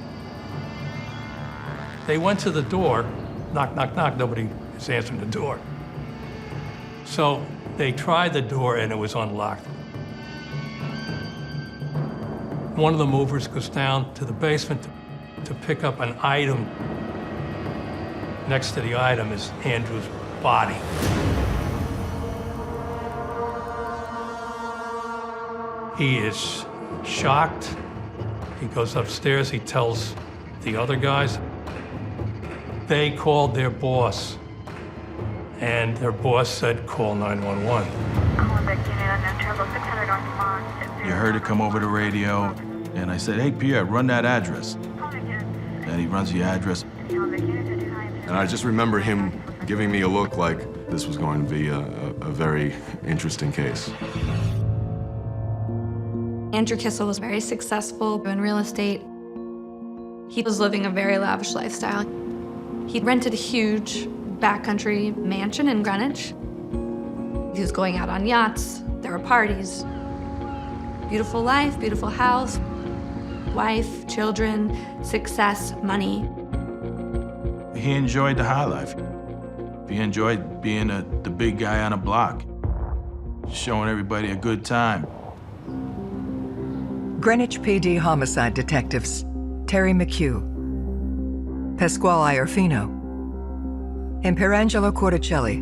They went to the door, knock, knock, knock, nobody is answering the door. So they tried the door and it was unlocked. One of the movers goes down to the basement to pick up an item. Next to the item is Andrew's body. He is shocked. He goes upstairs, he tells the other guys. They called their boss, and their boss said, call 911. You heard it come over the radio, and I said, hey, Pierre, run that address. And he runs the address. And I just remember him giving me a look like this was going to be a very interesting case. Andrew Kissel was very successful in real estate. He was living a very lavish lifestyle. He rented a huge backcountry mansion in Greenwich. He was going out on yachts. There were parties. Beautiful life, beautiful house, wife, children, success, money. He enjoyed the high life. He enjoyed being the big guy on a block, showing everybody a good time. Greenwich PD homicide detectives Terry McHugh, Pasquale Iorfino, and Pierangelo Corticelli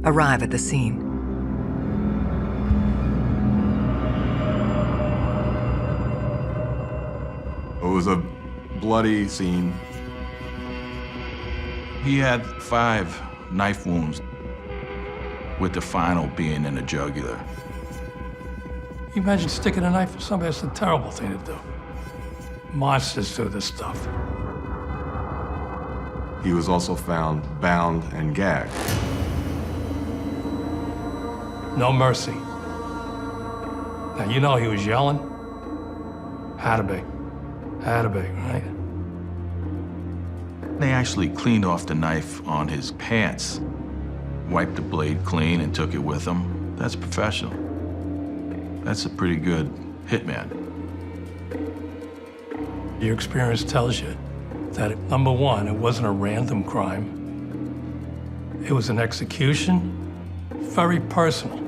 arrive at the scene. It was a bloody scene. He had 5 knife wounds, with the final being in the jugular. You imagine sticking a knife in somebody? That's a terrible thing to do. Monsters do this stuff. He was also found bound and gagged. No mercy. Now, you know he was yelling. Had to be. Had to be, right? They actually cleaned off the knife on his pants, wiped the blade clean and took it with them. That's professional. That's a pretty good hitman. Your experience tells you that, number one, it wasn't a random crime. It was an execution, very personal.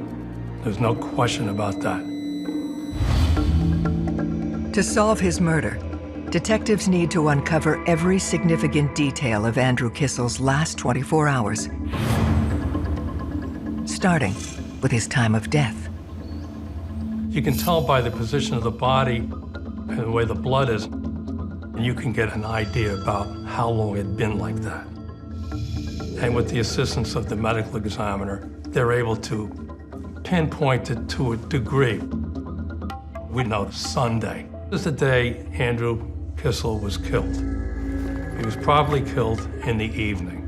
There's no question about that. To solve his murder, detectives need to uncover every significant detail of Andrew Kissel's last 24 hours, starting with his time of death. You can tell by the position of the body and the way the blood is, and you can get an idea about how long it had been like that. And with the assistance of the medical examiner, they're able to pinpoint it to a degree. We know Sunday is the day Andrew Kissel was killed. He was probably killed in the evening.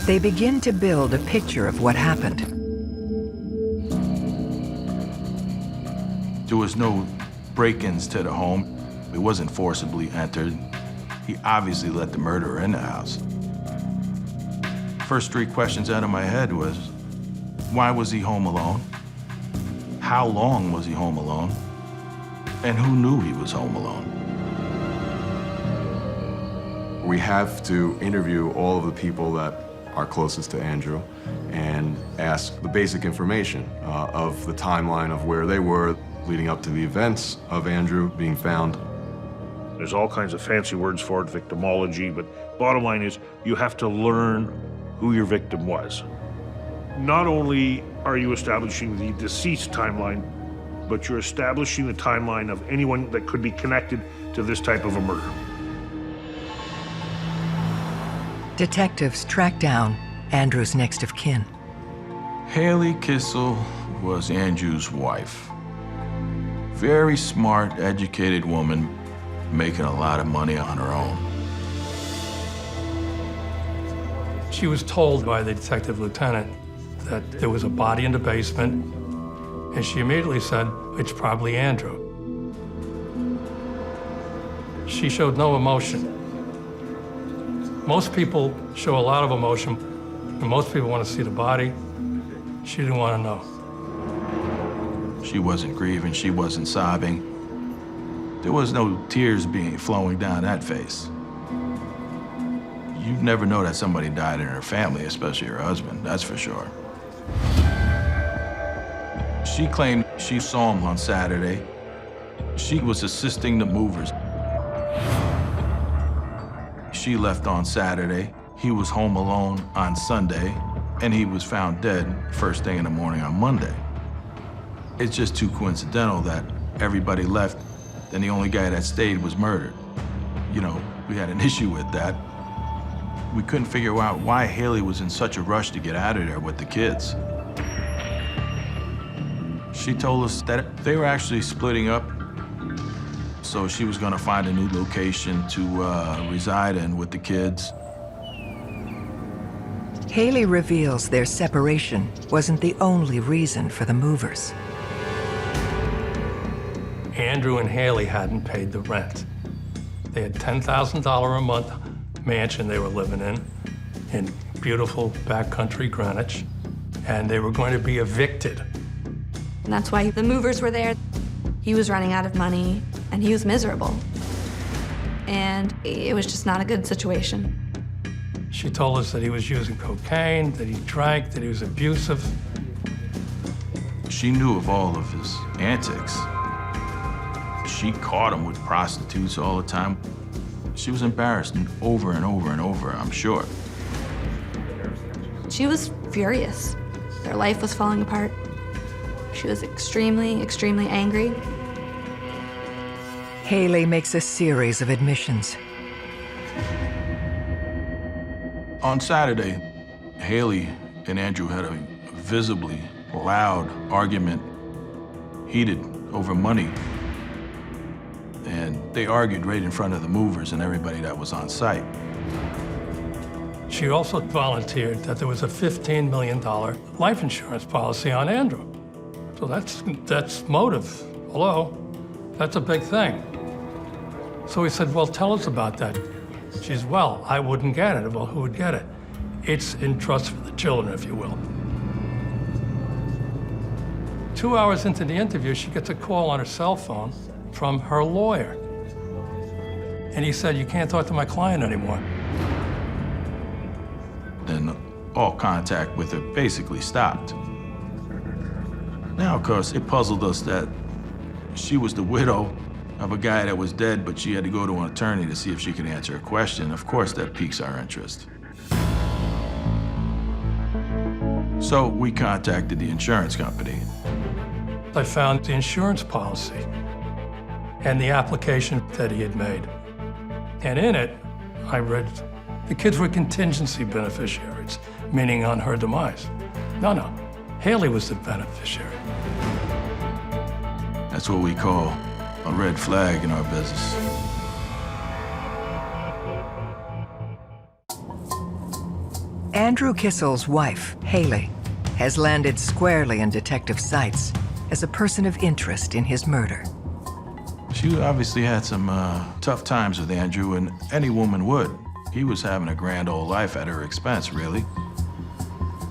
They begin to build a picture of what happened. There was no break-ins to the home. It wasn't forcibly entered. He obviously let the murderer in the house. First 3 questions out of my head was, why was he home alone? How long was he home alone? And who knew he was home alone? We have to interview all of the people that are closest to Andrew and ask the basic information of the timeline of where they were leading up to the events of Andrew being found. There's all kinds of fancy words for it, victimology, but bottom line is you have to learn who your victim was. Not only are you establishing the deceased timeline, but you're establishing the timeline of anyone that could be connected to this type of a murder. Detectives track down Andrew's next of kin. Haley Kissel was Andrew's wife. Very smart, educated woman, making a lot of money on her own. She was told by the detective lieutenant that there was a body in the basement, and she immediately said, "It's probably Andrew." She showed no emotion. Most people show a lot of emotion, and most people want to see the body. She didn't want to know. She wasn't grieving, she wasn't sobbing. There was no tears flowing down that face. You never know that somebody died in her family, especially her husband, that's for sure. She claimed she saw him on Saturday. She was assisting the movers. She left on Saturday. He was home alone on Sunday, and he was found dead first thing in the morning on Monday. It's just too coincidental that everybody left, and the only guy that stayed was murdered. You know, we had an issue with that. We couldn't figure out why Haley was in such a rush to get out of there with the kids. She told us that they were actually splitting up, so she was gonna find a new location to reside in with the kids. Haley reveals their separation wasn't the only reason for the movers. Andrew and Haley hadn't paid the rent. They had $10,000 a month mansion they were living in beautiful backcountry Greenwich, and they were going to be evicted. And that's why the movers were there. He was running out of money, and he was miserable. And it was just not a good situation. She told us that he was using cocaine, that he drank, that he was abusive. She knew of all of his antics. She caught him with prostitutes all the time. She was embarrassed over and over and over, I'm sure. She was furious. Their life was falling apart. She was extremely, extremely angry. Haley makes a series of admissions. On Saturday, Haley and Andrew had a visibly loud argument, heated over money. And they argued right in front of the movers and everybody that was on site. She also volunteered that there was a $15 million life insurance policy on Andrew. So that's motive. Hello? That's a big thing. So we said, well, tell us about that. She's, well, I wouldn't get it. Well, who would get it? It's in trust for the children, if you will. 2 hours into the interview, she gets a call on her cell phone from her lawyer. And he said, you can't talk to my client anymore. Then all contact with her basically stopped. Now, of course, it puzzled us that she was the widow of a guy that was dead, but she had to go to an attorney to see if she could answer a question. Of course, that piques our interest. So we contacted the insurance company. I found the insurance policy and the application that he had made. And in it, I read the kids were contingency beneficiaries, meaning on her demise. No, Haley was the beneficiary. That's what we call a red flag in our business. Andrew Kissel's wife, Haley, has landed squarely in detective sights as a person of interest in his murder. She obviously had some tough times with Andrew, and any woman would. He was having a grand old life at her expense, really.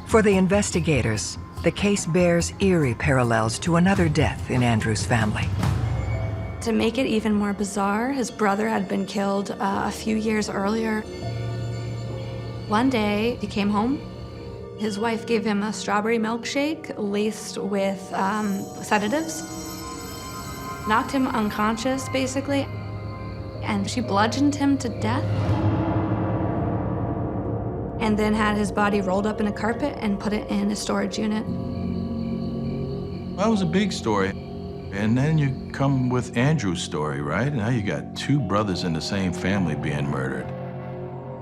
For the investigators, the case bears eerie parallels to another death in Andrew's family. To make it even more bizarre, his brother had been killed a few years earlier. One day, he came home. His wife gave him a strawberry milkshake laced with sedatives, knocked him unconscious, basically, and she bludgeoned him to death, and then had his body rolled up in a carpet and put it in a storage unit. That was a big story. And then you come with Andrew's story, right? Now you got two brothers in the same family being murdered.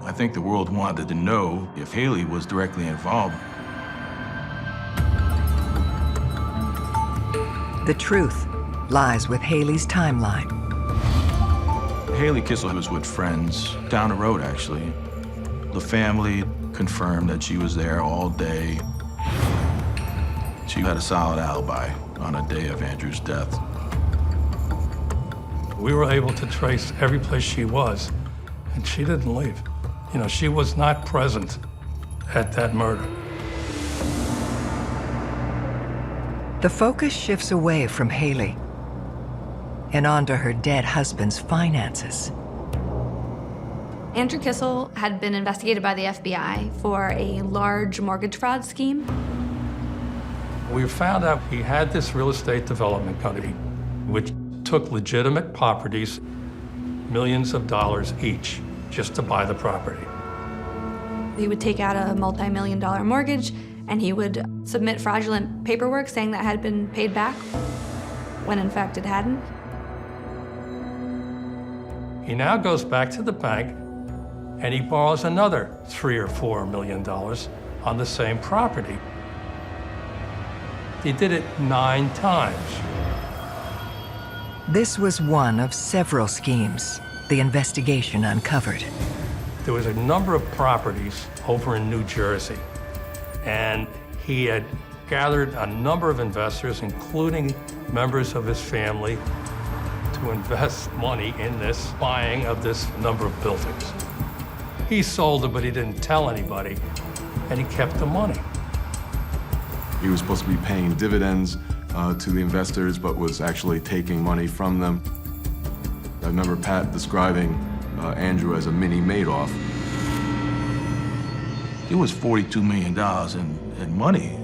I think the world wanted to know if Haley was directly involved. The truth lies with Haley's timeline. Haley Kissel was with friends down the road, actually. The family confirmed that she was there all day. She had a solid alibi on the day of Andrew's death. We were able to trace every place she was, and she didn't leave. You know, she was not present at that murder. The focus shifts away from Haley and onto her dead husband's finances. Andrew Kissel had been investigated by the FBI for a large mortgage fraud scheme. We found out he had this real estate development company, which took legitimate properties, millions of dollars each, just to buy the property. He would take out a multi-million-dollar mortgage, and he would submit fraudulent paperwork saying that had been paid back, when in fact it hadn't. He now goes back to the bank, and he borrows another $3 or $4 million on the same property. He did it 9 times. This was one of several schemes the investigation uncovered. There was a number of properties over in New Jersey, and he had gathered a number of investors, including members of his family, to invest money in this buying of this number of buildings. He sold them, but he didn't tell anybody, and he kept the money. He was supposed to be paying dividends to the investors, but was actually taking money from them. I remember Pat describing Andrew as a mini Madoff. It was $42 million in money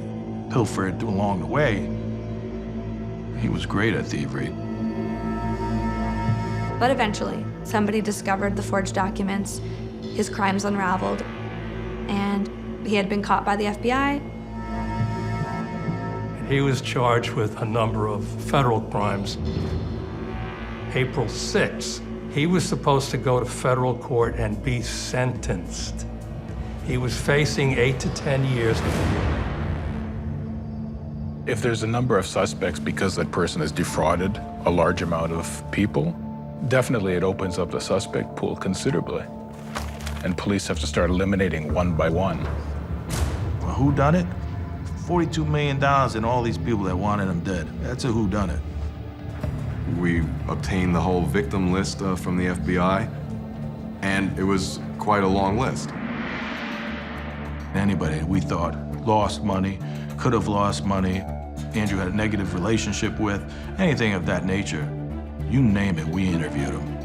pilfered along the way. He was great at thievery. But eventually, somebody discovered the forged documents, his crimes unraveled, and he had been caught by the FBI. He was charged with a number of federal crimes. April 6th, he was supposed to go to federal court and be sentenced. He was facing 8 to 10 years. If there's a number of suspects because that person has defrauded a large amount of people, definitely it opens up the suspect pool considerably. And police have to start eliminating one by one. Well, who done it? $42 million and all these people that wanted him dead. That's a whodunit. We obtained the whole victim list from the FBI, and it was quite a long list. Anybody we thought lost money, could have lost money, Andrew had a negative relationship with, anything of that nature, you name it, we interviewed him.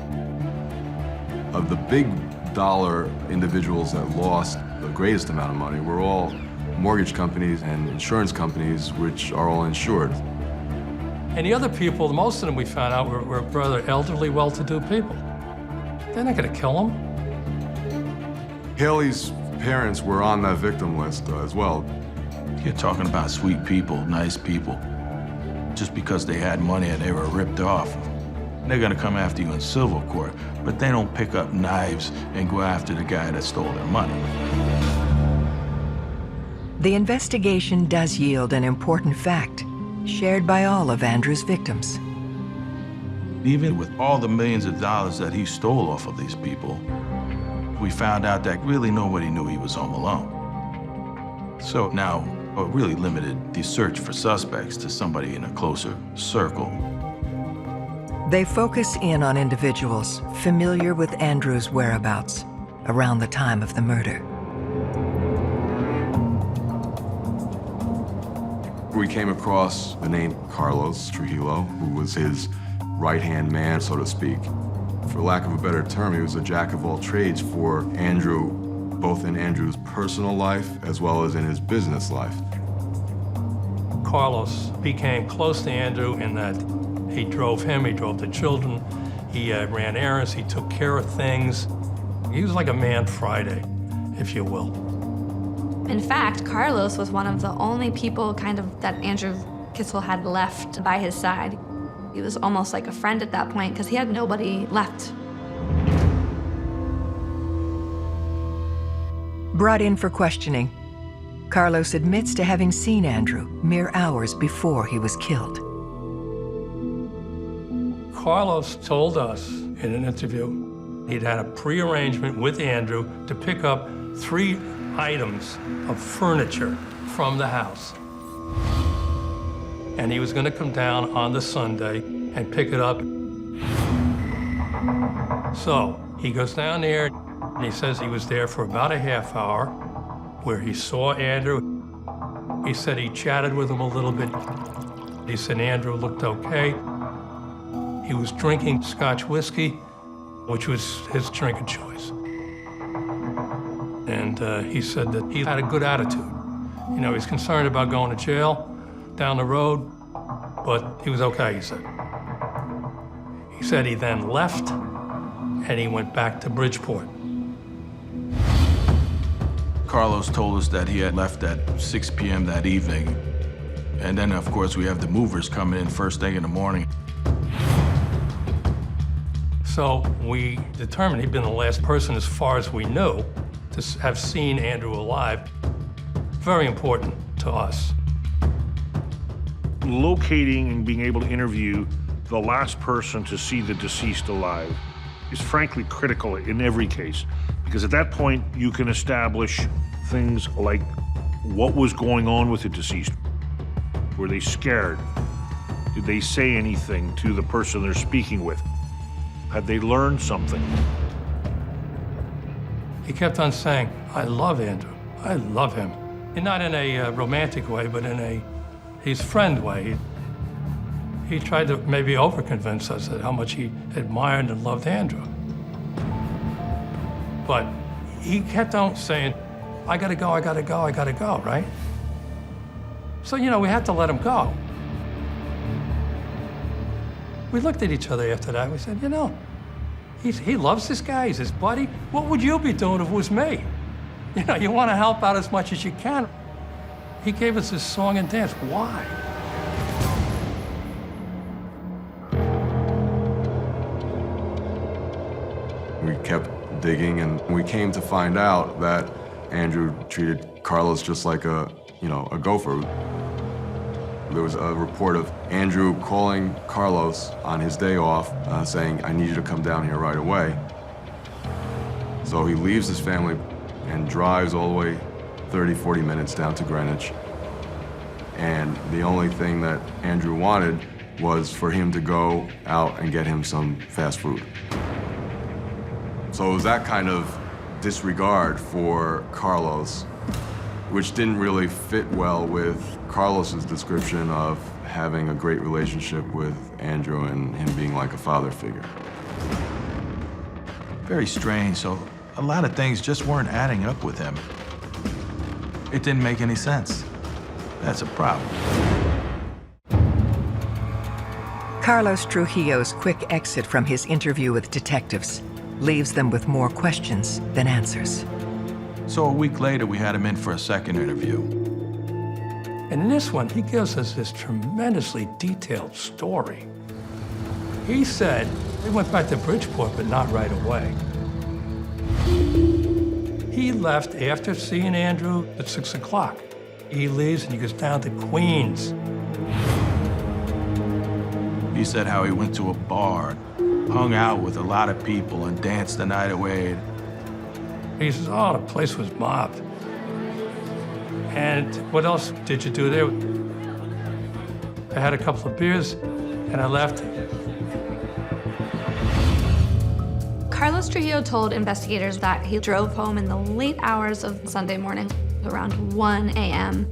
Of the big dollar individuals that lost the greatest amount of money were all mortgage companies and insurance companies, which are all insured. And the other people, most of them we found out were rather elderly, well-to-do people. They're not gonna kill him. Haley's parents were on that victim list as well. You're talking about sweet people, nice people. Just because they had money and they were ripped off, they're gonna come after you in civil court, but they don't pick up knives and go after the guy that stole their money. The investigation does yield an important fact, shared by all of Andrew's victims. Even with all the millions of dollars that he stole off of these people, we found out that really nobody knew he was home alone. So now, it really limited the search for suspects to somebody in a closer circle. They focus in on individuals familiar with Andrew's whereabouts around the time of the murder. We came across the name Carlos Trujillo, who was his right-hand man, so to speak. For lack of a better term, he was a jack of all trades for Andrew, both in Andrew's personal life as well as in his business life. Carlos became close to Andrew in that he drove him, he drove the children, he ran errands, he took care of things. He was like a man Friday, if you will. In fact, Carlos was one of the only people that Andrew Kissel had left by his side. He was almost like a friend at that point because he had nobody left. Brought in for questioning, Carlos admits to having seen Andrew mere hours before he was killed. Carlos told us in an interview he'd had a pre-arrangement with Andrew to pick up 3 items of furniture from the house. And he was going to come down on the Sunday and pick it up. So he goes down there, and he says he was there for about a half hour, where he saw Andrew. He said he chatted with him a little bit. He said Andrew looked okay. He was drinking Scotch whiskey, which was his drink of choice. And he said that he had a good attitude. You know, he's concerned about going to jail down the road, but he was okay, he said. He said he then left, and he went back to Bridgeport. Carlos told us that he had left at 6 p.m. that evening. And then, of course, we have the movers coming in first thing in the morning. So we determined he'd been the last person, as far as we knew, to have seen Andrew alive. Very important to us. Locating and being able to interview the last person to see the deceased alive is frankly critical in every case, because at that point you can establish things like what was going on with the deceased. Were they scared? Did they say anything to the person they're speaking with? Had they learned something? He kept on saying, I love Andrew, I love him. And not in a romantic way, but in a his friend way. He tried to maybe overconvince us that how much he admired and loved Andrew. But he kept on saying, I gotta go, I gotta go, I gotta go, right? So, you know, we had to let him go. We looked at each other after that. We said, you know, he loves this guy. He's his buddy. What would you be doing if it was me? You know, you want to help out as much as you can. He gave us his song and dance. Why? We kept digging, and we came to find out that Andrew treated Carlos just like a gopher. There was a report of Andrew calling Carlos on his day off, saying, I need you to come down here right away. So he leaves his family and drives all the way 30, 40 minutes down to Greenwich. And the only thing that Andrew wanted was for him to go out and get him some fast food. So it was that kind of disregard for Carlos, which didn't really fit well with Carlos's description of having a great relationship with Andrew and him being like a father figure. Very strange, so a lot of things just weren't adding up with him. It didn't make any sense. That's a problem. Carlos Trujillo's quick exit from his interview with detectives leaves them with more questions than answers. So a week later, we had him in for a second interview. And in this one, he gives us this tremendously detailed story. He said he went back to Bridgeport, but not right away. He left after seeing Andrew at 6 o'clock. He leaves and he goes down to Queens. He said how he went to a bar, hung out with a lot of people, and danced the night away. He says, oh, the place was mobbed. And what else did you do there? I had a couple of beers, and I left. Carlos Trujillo told investigators that he drove home in the late hours of Sunday morning, around 1 a.m.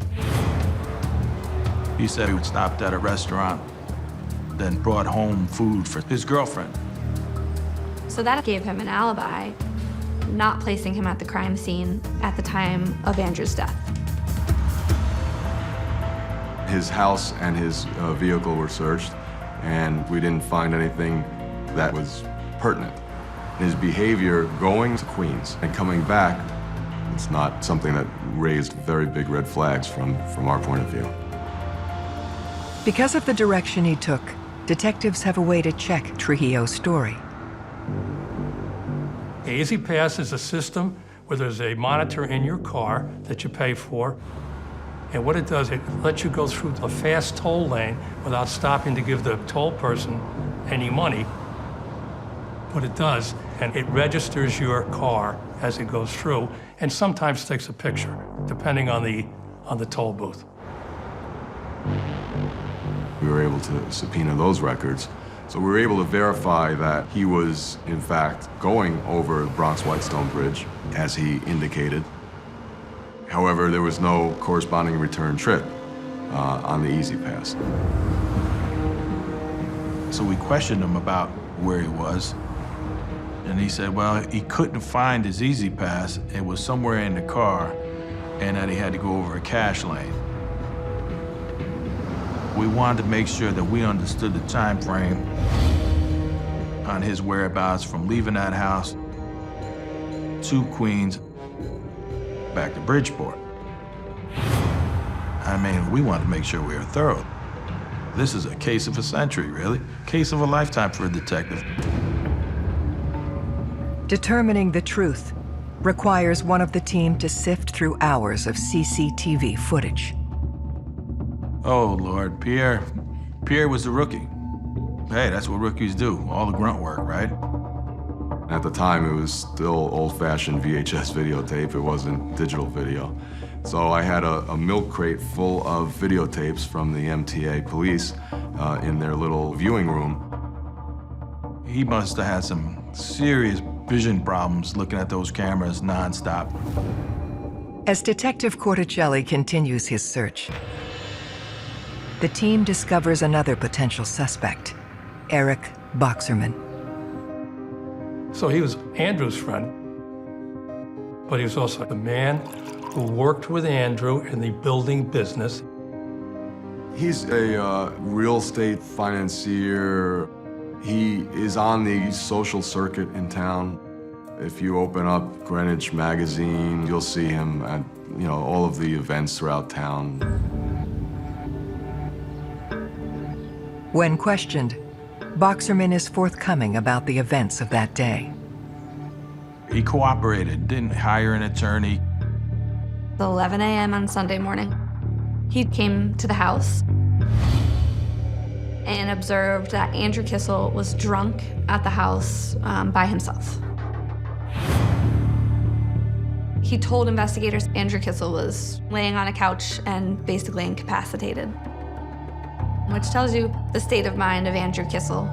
He said he stopped at a restaurant, then brought home food for his girlfriend. So that gave him an alibi, not placing him at the crime scene at the time of Andrew's death. His house and his vehicle were searched, and we didn't find anything that was pertinent. His behavior going to Queens and coming back, it's not something that raised very big red flags from our point of view. Because of the direction he took, detectives have a way to check Trujillo's story. The Easy Pass is a system where there's a monitor in your car that you pay for. And what it does, it lets you go through a fast toll lane without stopping to give the toll person any money. What it does, and it registers your car as it goes through, and sometimes takes a picture, depending on the toll booth. We were able to subpoena those records. So we were able to verify that he was, in fact, going over the Bronx-Whitestone Bridge, as he indicated. However, there was no corresponding return trip on the Easy Pass. So we questioned him about where he was, and he said, well, he couldn't find his Easy Pass. It was somewhere in the car, and that he had to go over a cash lane. We wanted to make sure that we understood the time frame on his whereabouts from leaving that house to Queens, back to Bridgeport. I mean, we wanted to make sure we were thorough. This is a case of a century, really. Case of a lifetime for a detective. Determining the truth requires one of the team to sift through hours of CCTV footage. Oh, Lord, Pierre was the rookie. Hey, that's what rookies do, all the grunt work, right? At the time, it was still old-fashioned VHS videotape. It wasn't digital video. So I had a milk crate full of videotapes from the MTA police in their little viewing room. He must have had some serious vision problems looking at those cameras nonstop. As Detective Corticelli continues his search, the team discovers another potential suspect, Eric Boxerman. So he was Andrew's friend, but he was also the man who worked with Andrew in the building business. He's a real estate financier. He is on the social circuit in town. If you open up Greenwich magazine, you'll see him at, all of the events throughout town. When questioned, Boxerman is forthcoming about the events of that day. He cooperated, didn't hire an attorney. At 11 a.m. on Sunday morning, he came to the house and observed that Andrew Kissel was drunk at the house by himself. He told investigators Andrew Kissel was laying on a couch and basically incapacitated, which tells you the state of mind of Andrew Kissel.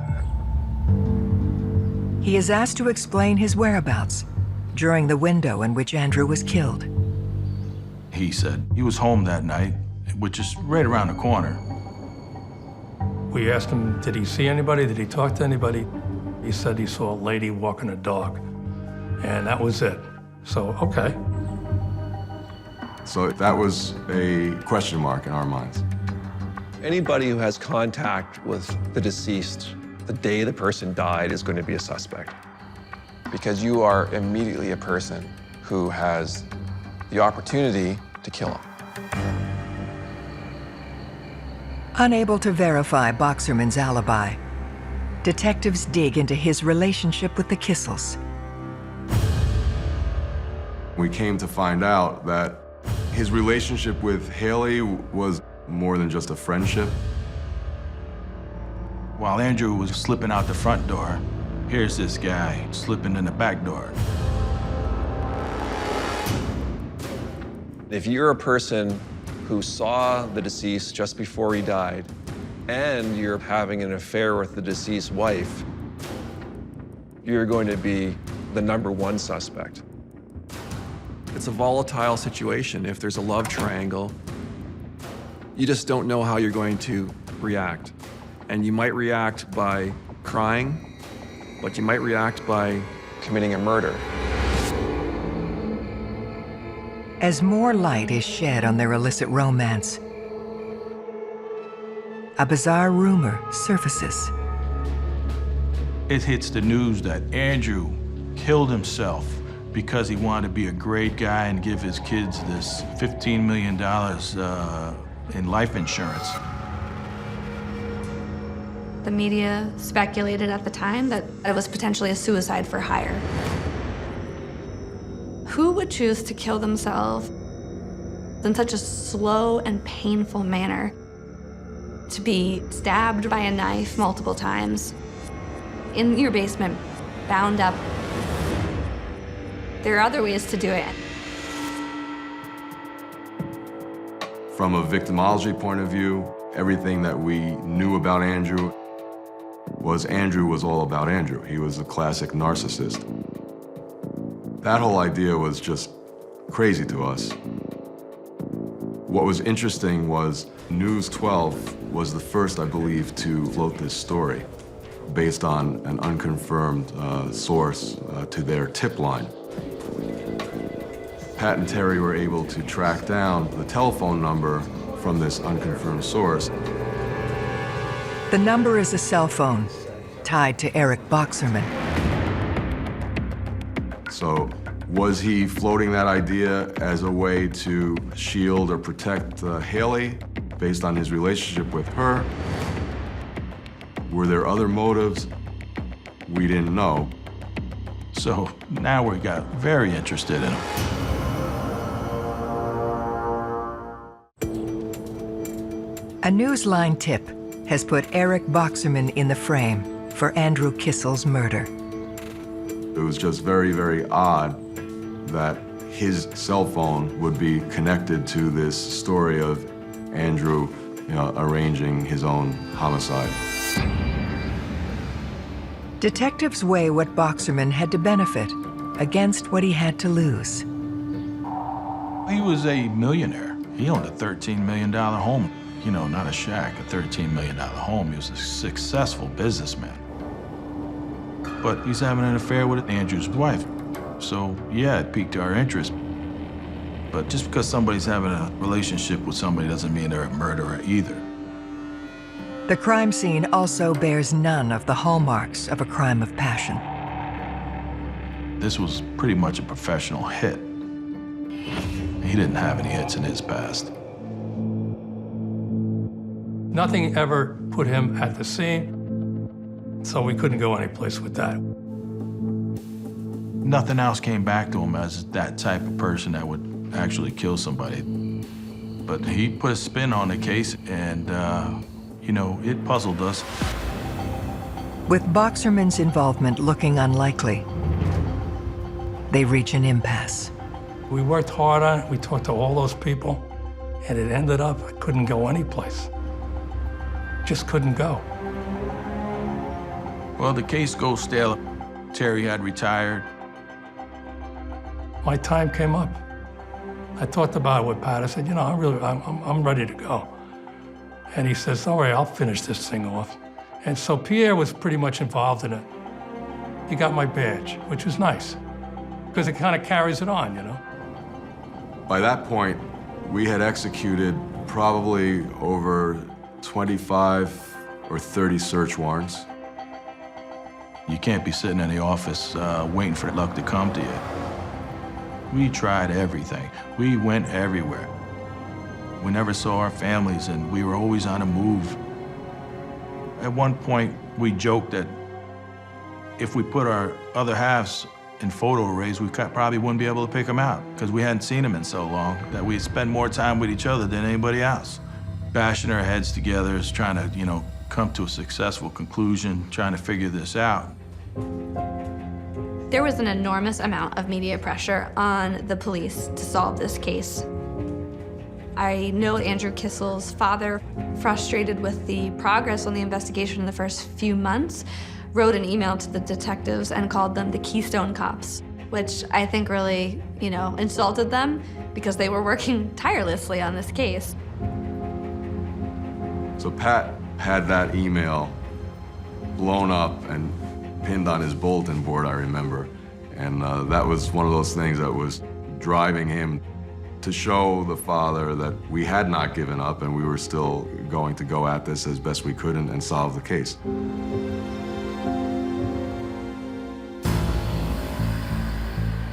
He is asked to explain his whereabouts during the window in which Andrew was killed. He said he was home that night, which is right around the corner. We asked him, did he see anybody? Did he talk to anybody? He said he saw a lady walking a dog, and that was it. So, okay. So that was a question mark in our minds. Anybody who has contact with the deceased the day the person died is going to be a suspect, because you are immediately a person who has the opportunity to kill him. Unable to verify Boxerman's alibi, detectives dig into his relationship with the Kissels. We came to find out that his relationship with Haley was more than just a friendship. While Andrew was slipping out the front door, here's this guy slipping in the back door. If you're a person who saw the deceased just before he died, and you're having an affair with the deceased's wife, you're going to be the #1 suspect. It's a volatile situation. If there's a love triangle, you just don't know how you're going to react. And you might react by crying, but you might react by committing a murder. As more light is shed on their illicit romance, a bizarre rumor surfaces. It hits the news that Andrew killed himself because he wanted to be a great guy and give his kids this $15 million in life insurance. The media speculated at the time that it was potentially a suicide for hire. Who would choose to kill themselves in such a slow and painful manner? To be stabbed by a knife multiple times, in your basement, bound up. There are other ways to do it. From a victimology point of view, everything that we knew about Andrew was all about Andrew. He was a classic narcissist. That whole idea was just crazy to us. What was interesting was News 12 was the first, I believe, to float this story based on an unconfirmed source to their tip line. Pat and Terry were able to track down the telephone number from this unconfirmed source. The number is a cell phone tied to Eric Boxerman. So was he floating that idea as a way to shield or protect Haley based on his relationship with her? Were there other motives? We didn't know. So now we got very interested in him. A Newsline tip has put Eric Boxerman in the frame for Andrew Kissel's murder. It was just very, very odd that his cell phone would be connected to this story of Andrew, arranging his own homicide. Detectives weigh what Boxerman had to benefit against what he had to lose. He was a millionaire. He owned a $13 million home. Not a shack, a $13 million home. He was a successful businessman. But he's having an affair with Andrew's wife. So, yeah, it piqued our interest. But just because somebody's having a relationship with somebody doesn't mean they're a murderer either. The crime scene also bears none of the hallmarks of a crime of passion. This was pretty much a professional hit. He didn't have any hits in his past. Nothing ever put him at the scene, so we couldn't go anyplace with that. Nothing else came back to him as that type of person that would actually kill somebody. But he put a spin on the case, and, it puzzled us. With Boxerman's involvement looking unlikely, they reach an impasse. We worked hard on it, we talked to all those people, and it ended up, I couldn't go anyplace. Just couldn't go. Well, the case goes stale. Terry had retired. My time came up. I talked about it with Pat. I said, I'm ready to go. And he says, all right, I'll finish this thing off. And so Pierre was pretty much involved in it. He got my badge, which was nice, because it kind of carries it on, By that point, we had executed probably over 25 or 30 search warrants. You can't be sitting in the office waiting for luck to come to you. We tried everything. We went everywhere. We never saw our families, and we were always on the move. At one point, we joked that if we put our other halves in photo arrays, we probably wouldn't be able to pick them out, because we hadn't seen them in so long that we'd spend more time with each other than anybody else. Bashing our heads together, is trying to, come to a successful conclusion, trying to figure this out. There was an enormous amount of media pressure on the police to solve this case. I know Andrew Kissel's father, frustrated with the progress on the investigation in the first few months, wrote an email to the detectives and called them the Keystone Cops, which I think really, insulted them because they were working tirelessly on this case. So Pat had that email blown up and pinned on his bulletin board, I remember. And that was one of those things that was driving him to show the father that we had not given up and we were still going to go at this as best we could and solve the case.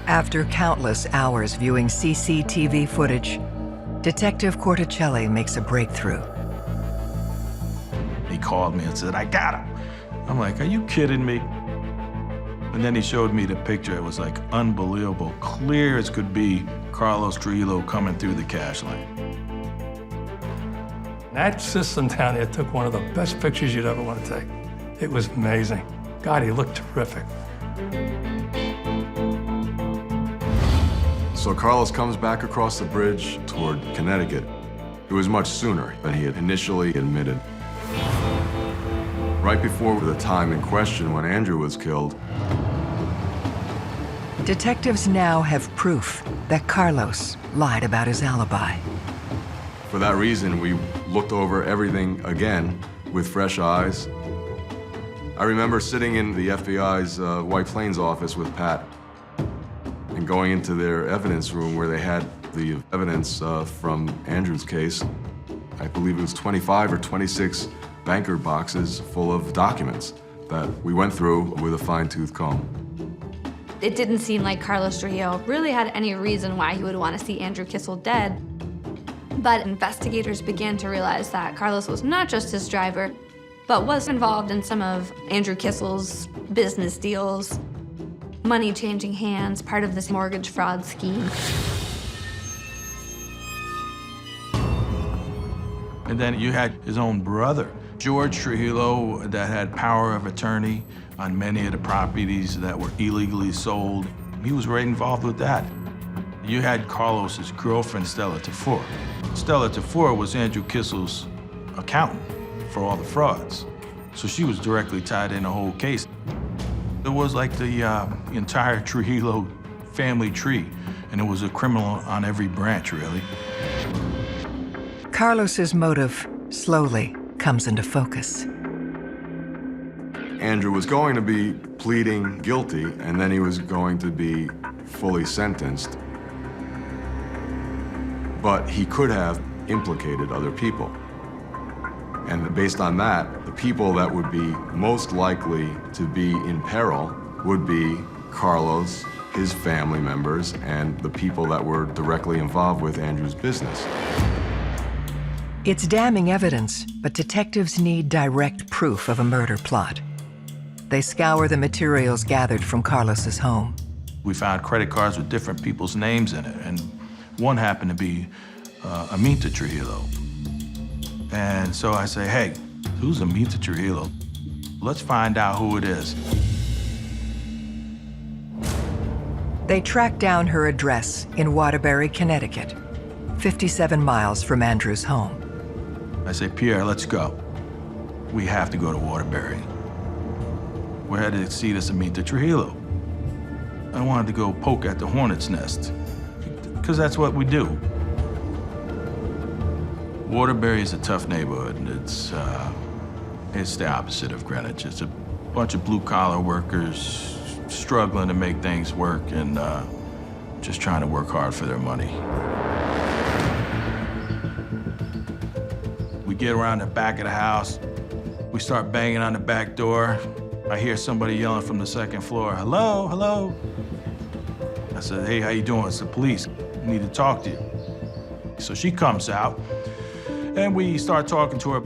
After countless hours viewing CCTV footage, Detective Corticelli makes a breakthrough. He called me and said, I got him. I'm like, are you kidding me? And then he showed me the picture. It was like unbelievable, clear as could be, Carlos Trujillo coming through the cash lane. That system down there took one of the best pictures you'd ever want to take. It was amazing. God, he looked terrific. So Carlos comes back across the bridge toward Connecticut. It was much sooner than he had initially admitted. Right before the time in question when Andrew was killed, detectives now have proof that Carlos lied about his alibi. for that reason, we looked over everything again with fresh eyes. I remember sitting in the FBI's White Plains office with Pat and going into their evidence room where they had the evidence from Andrew's case. I believe it was 25 or 26 banker boxes full of documents that we went through with a fine-tooth comb. It didn't seem like Carlos Trujillo really had any reason why he would want to see Andrew Kissel dead. But investigators began to realize that Carlos was not just his driver, but was involved in some of Andrew Kissel's business deals, money changing hands, part of this mortgage fraud scheme. And then you had his own brother, George Trujillo, that had power of attorney on many of the properties that were illegally sold. He was right involved with that. You had Carlos's girlfriend, Stella Tafur. Stella Tafur was Andrew Kissel's accountant for all the frauds. So she was directly tied in the whole case. It was like the entire Trujillo family tree, and it was a criminal on every branch, really. Carlos's motive slowly comes into focus. Andrew was going to be pleading guilty, and then he was going to be fully sentenced. But he could have implicated other people. And based on that, the people that would be most likely to be in peril would be Carlos, his family members, and the people that were directly involved with Andrew's business. It's damning evidence, but detectives need direct proof of a murder plot. They scour the materials gathered from Carlos's home. We found credit cards with different people's names in it, and one happened to be Amita Trujillo. And so I say, hey, who's Amita Trujillo? Let's find out who it is. They track down her address in Waterbury, Connecticut, 57 miles from Andrew's home. I say, Pierre, let's go. We have to go to Waterbury. We're headed to see this Amita Trujillo. I wanted to go poke at the hornet's nest, because that's what we do. Waterbury is a tough neighborhood, and it's the opposite of Greenwich. It's a bunch of blue-collar workers struggling to make things work and just trying to work hard for their money. We get around the back of the house. We start banging on the back door. I hear somebody yelling from the second floor, hello, hello. I said, hey, how you doing? It's the police. We need to talk to you. So she comes out, and we start talking to her.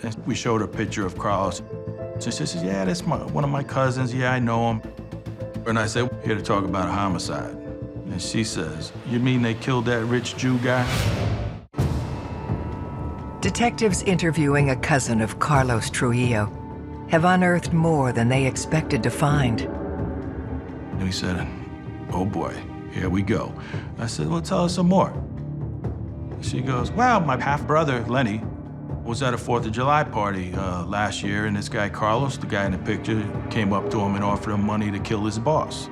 And we showed her a picture of Carlos. So she says, yeah, that's one of my cousins. Yeah, I know him. And I said, here to talk about a homicide. And she says, you mean they killed that rich Jew guy? Detectives interviewing a cousin of Carlos Trujillo have unearthed more than they expected to find. And he said, oh boy, here we go. I said, well, tell us some more. She goes, well, my half-brother, Lenny, was at a 4th of July party last year, and this guy, Carlos, the guy in the picture, came up to him and offered him money to kill his boss.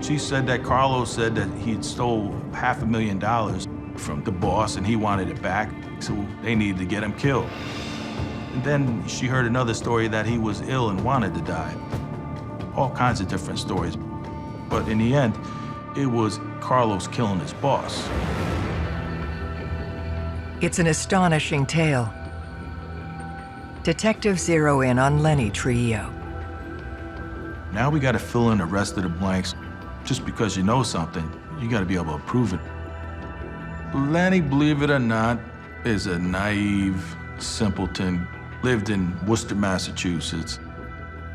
She said that Carlos said that he'd stole $500,000 from the boss, and he wanted it back, so they needed to get him killed. And then she heard another story that he was ill and wanted to die. All kinds of different stories. But in the end, it was Carlos killing his boss. It's an astonishing tale. Detectives zero in on Lenny Trujillo. Now we gotta fill in the rest of the blanks. Just because you know something, you gotta be able to prove it. Lenny, believe it or not, is a naive, simpleton, lived in Worcester, Massachusetts,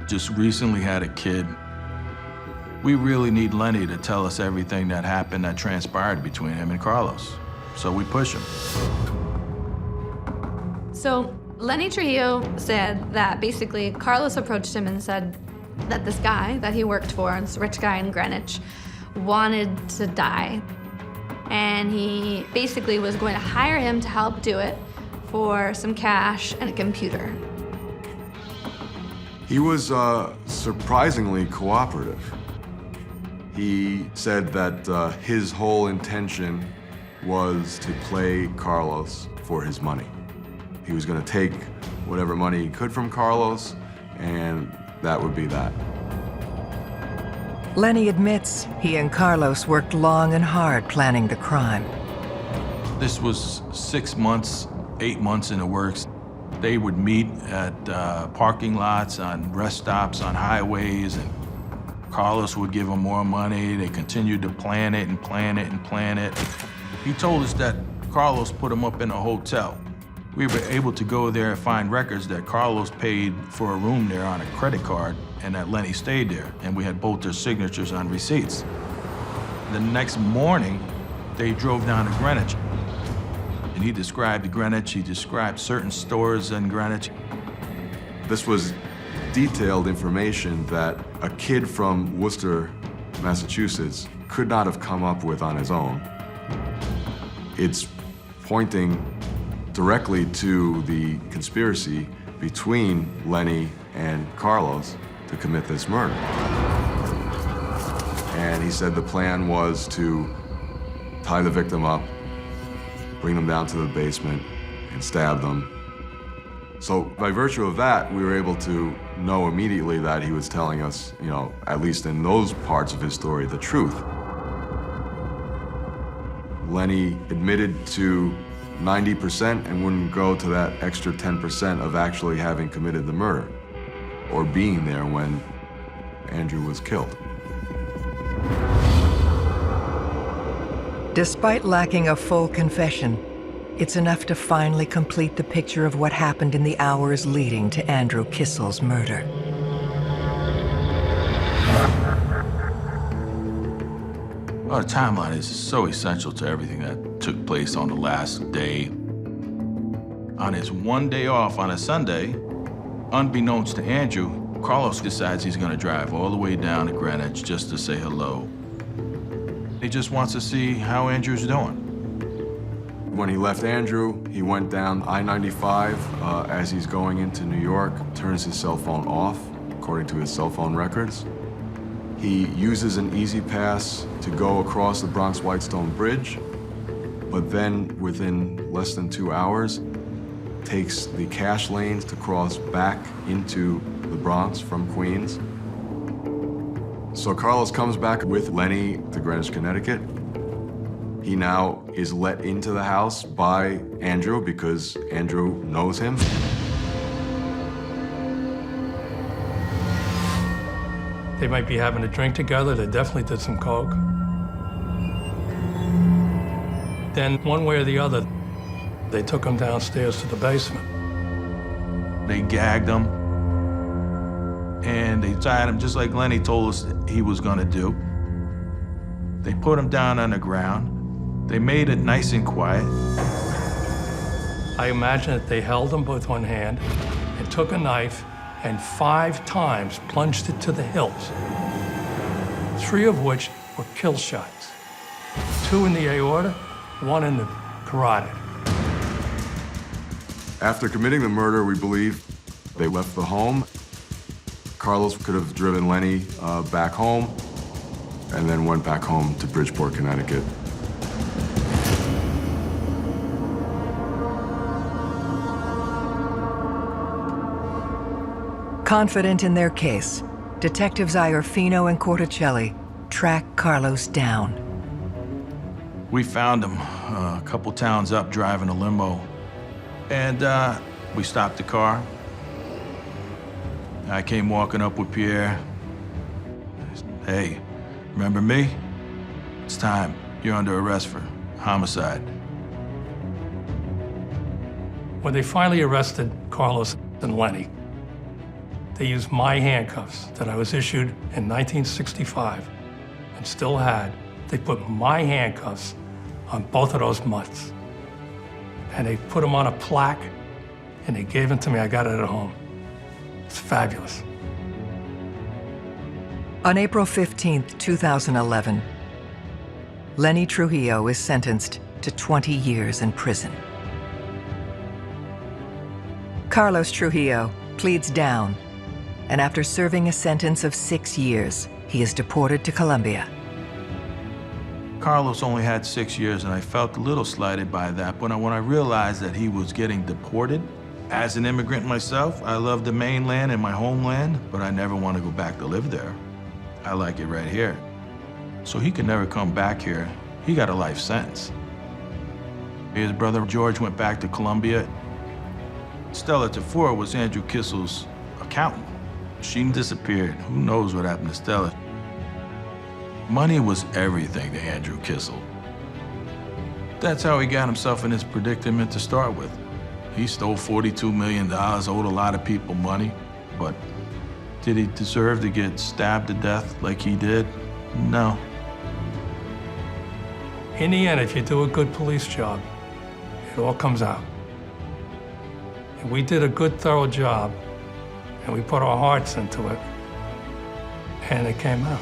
just recently had a kid. We really need Lenny to tell us everything that happened, that transpired between him and Carlos. So we push him. So Lenny Trujillo said that basically Carlos approached him and said that this guy that he worked for, this rich guy in Greenwich, wanted to die. And he basically was going to hire him to help do it for some cash and a computer. He was surprisingly cooperative. He said that his whole intention was to play Carlos for his money. He was going to take whatever money he could from Carlos, and that would be that. Lenny admits he and Carlos worked long and hard planning the crime. This was 6 months, 8 months in the works. They would meet at parking lots, on rest stops, on highways, and Carlos would give them more money. They continued to plan it and plan it and plan it. He told us that Carlos put him up in a hotel. We were able to go there and find records that Carlos paid for a room there on a credit card and that Lenny stayed there, and we had both their signatures on receipts. The next morning, they drove down to Greenwich, and he described Greenwich, he described certain stores in Greenwich. This was detailed information that a kid from Worcester, Massachusetts could not have come up with on his own. It's pointing directly to the conspiracy between Lenny and Carlos to commit this murder. And he said the plan was to tie the victim up, bring them down to the basement, and stab them. So by virtue of that, we were able to know immediately that he was telling us, you know, at least in those parts of his story, the truth. Lenny admitted to 90% and wouldn't go to that extra 10% of actually having committed the murder or being there when Andrew was killed. Despite lacking a full confession, it's enough to finally complete the picture of what happened in the hours leading to Andrew Kissel's murder. Our timeline is so essential to everything that took place on the last day. On his one day off on a Sunday, unbeknownst to Andrew, Carlos decides he's gonna drive all the way down to Greenwich just to say hello. He just wants to see how Andrew's doing. When he left Andrew, he went down I-95 as he's going into New York, turns his cell phone off, according to his cell phone records. He uses an easy pass to go across the Bronx-Whitestone Bridge, but then within less than 2 hours, takes the cash lanes to cross back into the Bronx from Queens. So Carlos comes back with Lenny to Greenwich, Connecticut. He now is let into the house by Andrew because Andrew knows him. They might be having a drink together. They definitely did some coke. Then, one way or the other, they took him downstairs to the basement. They gagged him, and they tied him just like Lenny told us he was gonna do. They put him down on the ground. They made it nice and quiet. I imagine that they held him with one hand and took a knife and 5 times plunged it to the hilt, 3 of which were kill shots. 2 in the aorta, 1 in the carotid. After committing the murder, we believe they left the home. Carlos could have driven Lenny back home and then went back home to Bridgeport, Connecticut. Confident in their case, Detectives Iorfino and Corticelli track Carlos down. We found him a couple towns up driving a limo, and we stopped the car. I came walking up with Pierre. Hey, remember me? It's time. You're under arrest for homicide. When they finally arrested Carlos and Lenny, they used my handcuffs that I was issued in 1965 and still had. They put my handcuffs on both of those mutts. And they put them on a plaque and they gave them to me. I got it at home. It's fabulous. On April 15th, 2011, Lenny Trujillo is sentenced to 20 years in prison. Carlos Trujillo pleads down, and after serving a sentence of 6 years, he is deported to Colombia. Carlos only had 6 years, and I felt a little slighted by that. But when I realized that he was getting deported, as an immigrant myself, I love the mainland and my homeland, but I never want to go back to live there. I like it right here. So he could never come back here. He got a life sentence. His brother George went back to Colombia. Stella Tafur was Andrew Kissel's accountant. She disappeared. Who knows what happened to Stella? Money was everything to Andrew Kissel. That's how he got himself in this predicament to start with. He stole $42 million, owed a lot of people money, but did he deserve to get stabbed to death like he did? No. In the end, if you do a good police job, it all comes out. And we did a good, thorough job, and we put our hearts into it, and it came out.